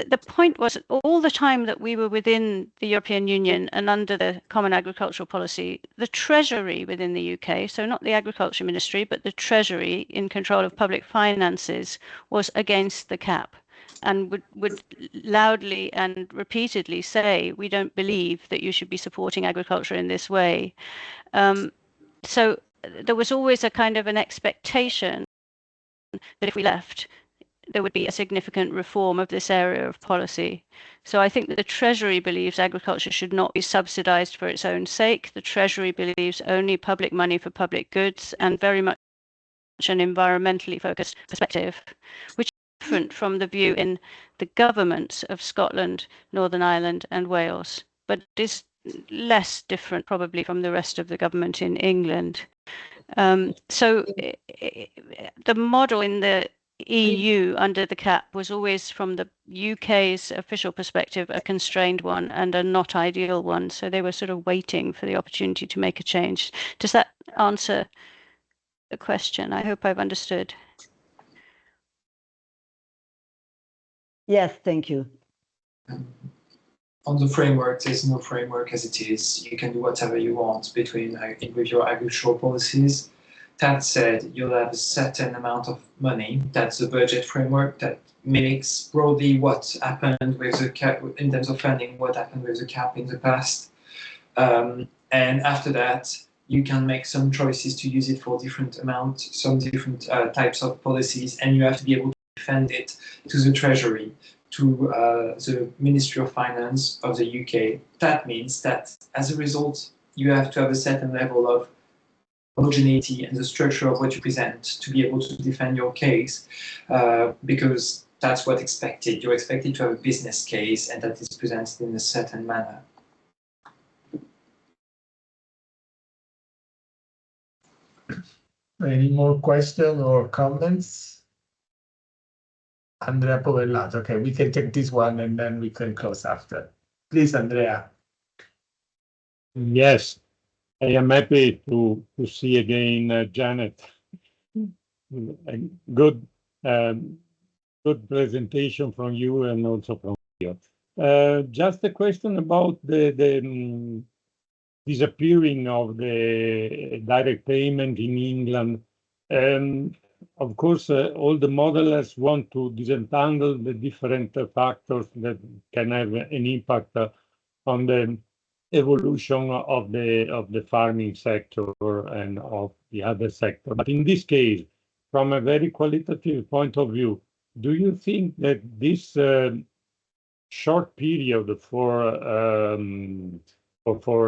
the point was all the time that we were within the European Union and under the Common Agricultural Policy, the Treasury within the UK, so not the Agriculture Ministry, but the Treasury in control of public finances, was against the cap and would loudly and repeatedly say, we don't believe that you should be supporting agriculture in this way. So there was always a kind of an expectation that if we left, there would be a significant reform of this area of policy. So I think that the Treasury believes agriculture should not be subsidized for its own sake. The Treasury believes only public money for public goods, and very much an environmentally focused perspective, which is different from the view in the governments of Scotland, Northern Ireland and Wales, but is less different probably from the rest of the government in England. So the model in the EU under the cap was always, from the UK's official perspective, a constrained one and a not ideal one. So they were sort of waiting for the opportunity to make a change. Does that answer the question? I hope I've understood. Yes, thank you. On the framework, there's no framework as it is. You can do whatever you want with your agricultural policies. That said, you'll have a certain amount of money. That's the budget framework that mimics broadly what happened with the cap in terms of funding, what happened with the cap in the past. And after that, you can make some choices to use it for different amounts, some different types of policies, and you have to be able to defend it to the Treasury, to the Ministry of Finance of the UK. That means that as a result, you have to have a certain level of homogeneity and the structure of what you present to be able to defend your case, because that's what's expected. You're expected to have a business case and that is presented in a certain manner. Any more questions or comments? Andrea Povellato. Okay, we can take this one and then we can close after. Please, Andrea. Yes, I am happy to see again Janet. Good presentation from you and also from you. Just a question about the disappearing of the direct payment in England. Of course, all the modelers want to disentangle the different factors that can have an impact on the evolution of the farming sector and of the other sector. But in this case, from a very qualitative point of view, do you think that this short period for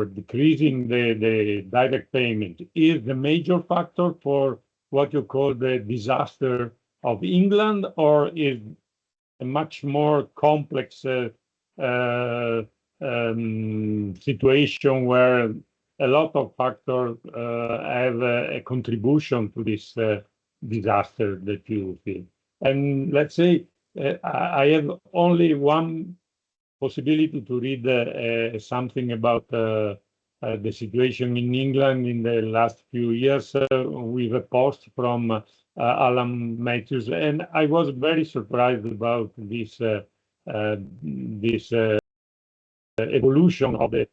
decreasing the direct payment is the major factor for what you call the disaster of England, or is a much more complex situation where a lot of factors have a contribution to this disaster that you feel? And let's say I have only one possibility to read something about the situation in England in the last few years with a post from Alan Matthews, and I was very surprised about this evolution of the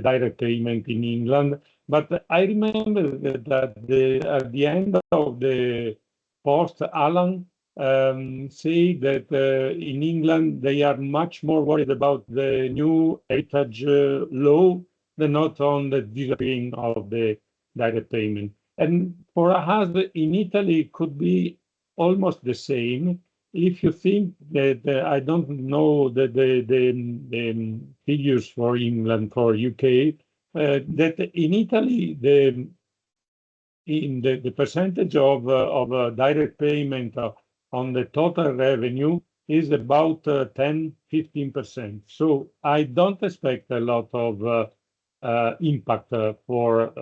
direct payment in England. But I remember that at the end of the post, Alan say that in England they are much more worried about the new heritage law than not on the disappearing of the direct payment. And for us in Italy, it could be almost the same. If you think that I don't know the figures for England, for UK, that in Italy the percentage of direct payment on the total revenue is about 10–15%. So I don't expect a lot of impact for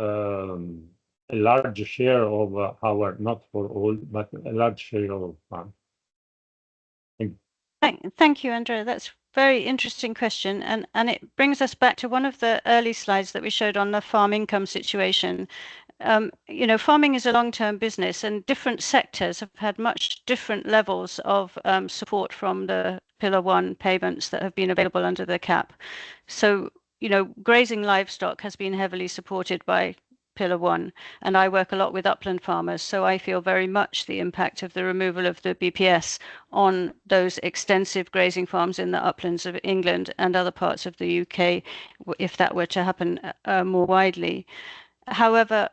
a large share of our, not for all, but a large share of farm. Thank you, Andrea. That's a very interesting question. And it brings us back to one of the early slides that we showed on the farm income situation. You know, farming is a long-term business, and different sectors have had much different levels of support from the Pillar 1 payments that have been available under the cap. So, you know, grazing livestock has been heavily supported by Pillar 1, and I work a lot with upland farmers, so I feel very much the impact of the removal of the BPS on those extensive grazing farms in the uplands of England and other parts of the UK, if that were to happen more widely. However,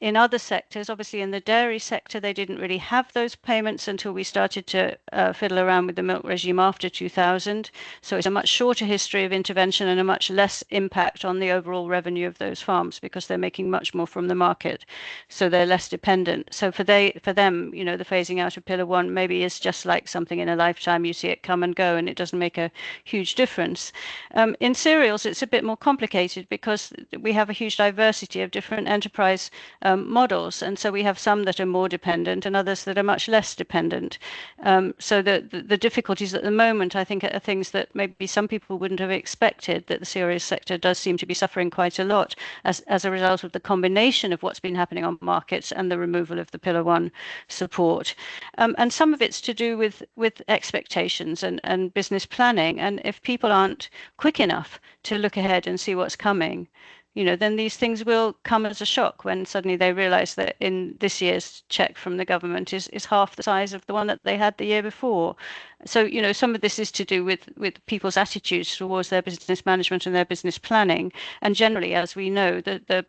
in other sectors, obviously in the dairy sector, they didn't really have those payments until we started to fiddle around with the milk regime after 2000. So it's a much shorter history of intervention and a much less impact on the overall revenue of those farms because they're making much more from the market. So they're less dependent. So for them, you know, the phasing out of Pillar 1 maybe is just like something in a lifetime. You see it come and go, and it doesn't make a huge difference. In cereals, it's a bit more complicated because we have a huge diversity of different enterprise models, and so we have some that are more dependent and others that are much less dependent. So the difficulties at the moment, I think, are things that maybe some people wouldn't have expected, that the cereals sector does seem to be suffering quite a lot as a result of the combination of what's been happening on markets and the removal of the Pillar 1 support. And some of it's to do with expectations and business planning. And if people aren't quick enough to look ahead and see what's coming, you know, then these things will come as a shock when suddenly they realize that in this year's check from the government is half the size of the one that they had the year before. So, you know, some of this is to do with people's attitudes towards their business management and their business planning. And generally, as we know, the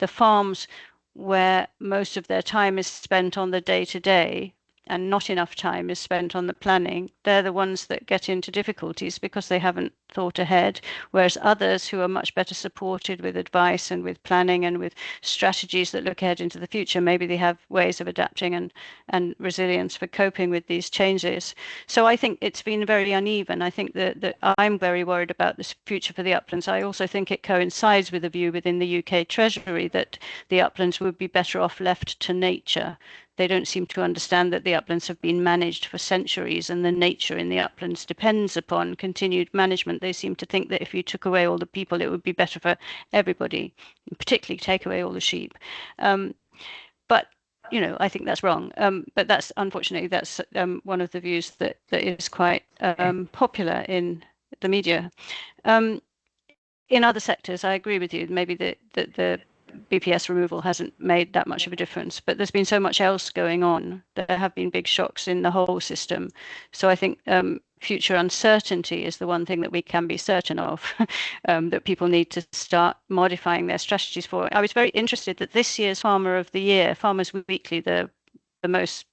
farms where most of their time is spent on the day-to-day and not enough time is spent on the planning, they're the ones that get into difficulties because they haven't thought ahead, whereas others who are much better supported with advice and with planning and with strategies that look ahead into the future, maybe they have ways of adapting and resilience for coping with these changes. So I think it's been very uneven. I think that I'm very worried about this future for the uplands. I also think it coincides with a view within the UK Treasury that the uplands would be better off left to nature. They don't seem to understand that the uplands have been managed for centuries and the nature in the uplands depends upon continued management. They seem to think that if you took away all the people, it would be better for everybody, particularly take away all the sheep. But, you know, I think that's wrong. But that's, unfortunately, that's one of the views that is quite popular in the media. In other sectors, I agree with you. Maybe the BPS removal hasn't made that much of a difference, but there's been so much else going on. There have been big shocks in the whole system. So I think future uncertainty is the one thing that we can be certain of, that people need to start modifying their strategies for. I was very interested that this year's Farmer of the Year, Farmers Weekly, the most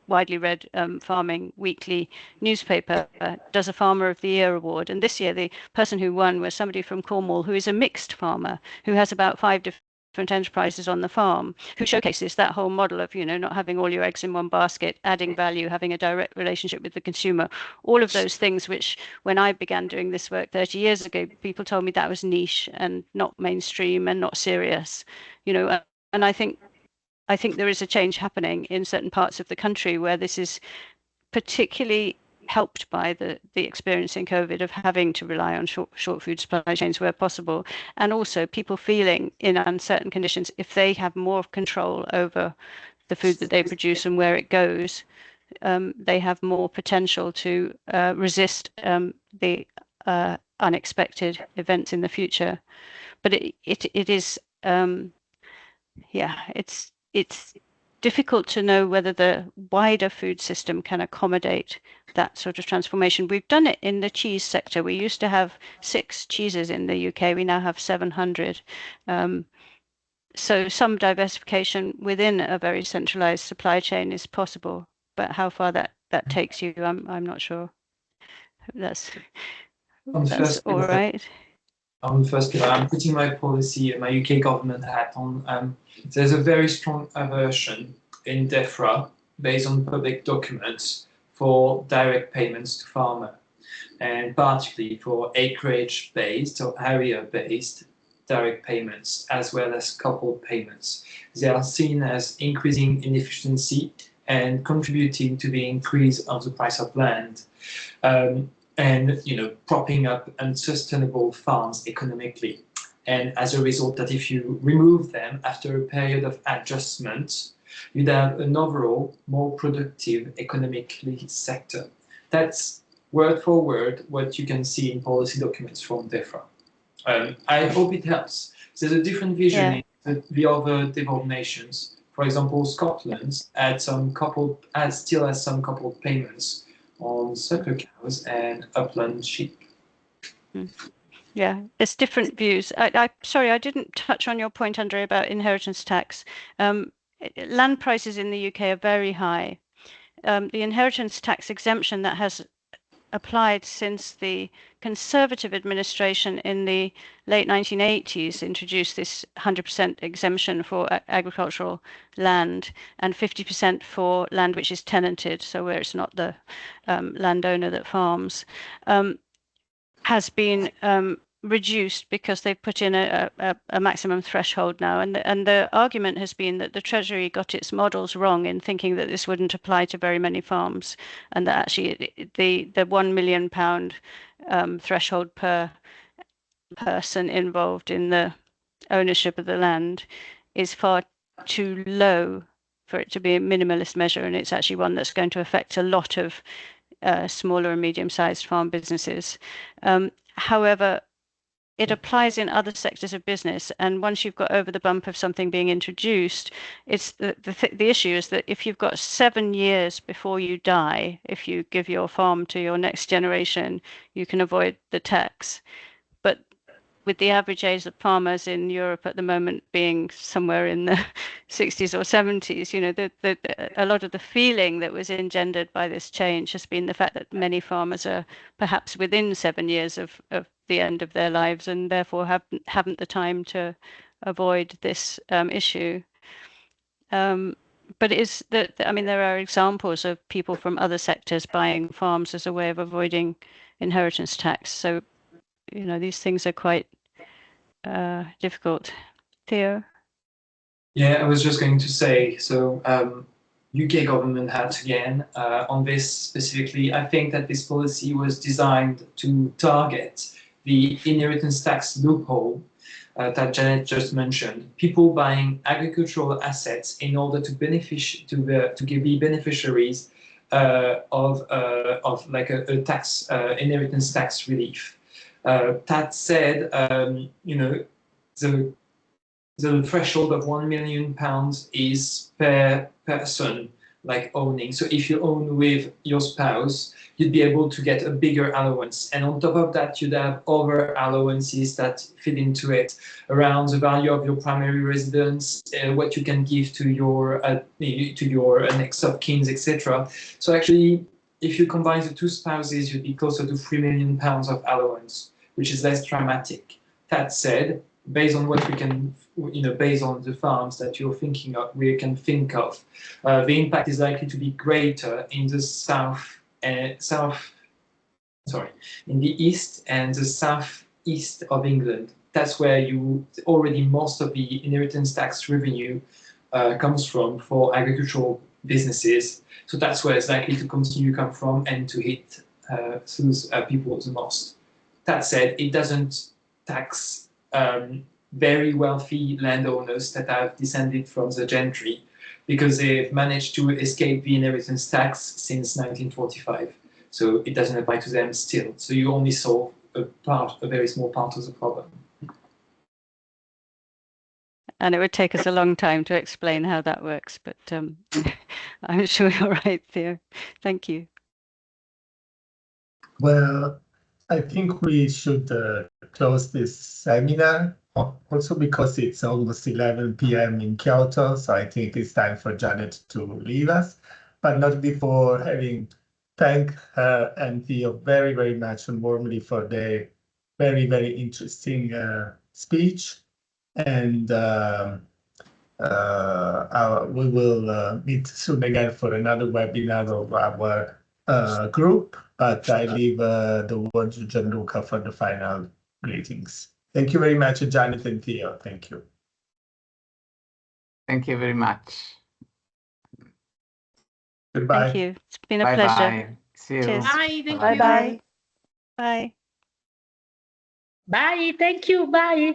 widely read farming weekly newspaper, does a Farmer of the Year award. And this year, the person who won was somebody from Cornwall who is a mixed farmer, who has about 5 different enterprises on the farm, who showcases that whole model of, you know, not having all your eggs in one basket, adding value, having a direct relationship with the consumer, all of those things which, when I began doing this work 30 years ago, people told me that was niche and not mainstream and not serious, you know. And I think there is a change happening in certain parts of the country where this is particularly helped by the experience in COVID of having to rely on short food supply chains where possible, and also people feeling in uncertain conditions, if they have more control over the food that they produce and where it goes, they have more potential to resist the unexpected events in the future. But it is, yeah, it's difficult to know whether the wider food system can accommodate that sort of transformation. We've done it in the cheese sector. We used to have 6 cheeses in the UK. We now have 700. So some diversification within a very centralized supply chain is possible, but how far that takes you, I'm not sure. That's all right. On the first pillar, I'm putting my policy, my UK government hat on. There's a very strong aversion in DEFRA based on public documents for direct payments to farmer, and particularly for acreage-based or area-based direct payments, as well as coupled payments. They are seen as increasing inefficiency and contributing to the increase of the price of land, and propping up unsustainable farms economically. And as a result, that if you remove them after a period of adjustment, you'd have an overall more productive economically sector. That's word for word what you can see in policy documents from DEFRA. I hope it helps. There's a different vision in the other developed nations. For example, Scotland still has some coupled payments on suckler cows and upland sheep. Yeah, there's different views. Sorry, I didn't touch on your point, Andre, about inheritance tax. Land prices in the UK are very high. The inheritance tax exemption that has applied since the Conservative administration in the late 1980s introduced this 100% exemption for agricultural land and 50% for land which is tenanted, so where it's not the landowner that farms, has been reduced because they've put in a maximum threshold now, and the argument has been that the Treasury got its models wrong in thinking that this wouldn't apply to very many farms, and that actually the £1 million threshold per person involved in the ownership of the land is far too low for it to be a minimalist measure, and it's actually one that's going to affect a lot of smaller and medium-sized farm businesses. However, it applies in other sectors of business, and once you've got over the bump of something being introduced, it's the issue is that if you've got 7 years before you die, if you give your farm to your next generation, you can avoid the tax. But with the average age of farmers in Europe at the moment being somewhere in the 60s or 70s, a lot of the feeling that was engendered by this change has been the fact that many farmers are perhaps within 7 years of the end of their lives and therefore haven't the time to avoid this issue. But it is that, I mean, there are examples of people from other sectors buying farms as a way of avoiding inheritance tax. So, these things are quite difficult. Theo? Yeah, I was just going to say, so UK government hat again on this specifically. I think that this policy was designed to target the inheritance tax loophole that Janet just mentioned. People buying agricultural assets in order to be beneficiaries of like a tax inheritance tax relief. That said, the threshold of £1 million is per person, like owning. So if you own with your spouse, you'd be able to get a bigger allowance. And on top of that, you'd have other allowances that fit into it around the value of your primary residence, what you can give to your next of kin, etc. So actually, if you combine the two spouses, you'd be closer to £3 million of allowance, which is less dramatic. That said, based on what we can, based on the farms that you're thinking of, we can think of, the impact is likely to be greater in the in the east and the southeast of England. That's where most of the inheritance tax revenue comes from for agricultural businesses. So that's where it's likely to continue to come from and to hit those people the most. That said, it doesn't tax very wealthy landowners that have descended from the gentry, because they've managed to escape the inheritance tax since 1945. So it doesn't apply to them still. So you only solve a very small part of the problem. And it would take us a long time to explain how that works, but I'm sure you're right, Theo. Thank you. Well, I think we should close this seminar, also because it's almost 11 p.m. in Kyoto, so I think it's time for Janet to leave us, but not before having thanked her and Theo very, very much and warmly for their very, very interesting speech. And we will meet soon again for another webinar of our group, but I leave the word to Gianluca for the final greetings. Thank you very much, Janet and Theo. Thank you. Thank you very much. Goodbye. Thank you. It's been a Bye pleasure. bye. See you. Cheers. Bye, thank Bye you. bye. Bye. Bye, thank you, bye.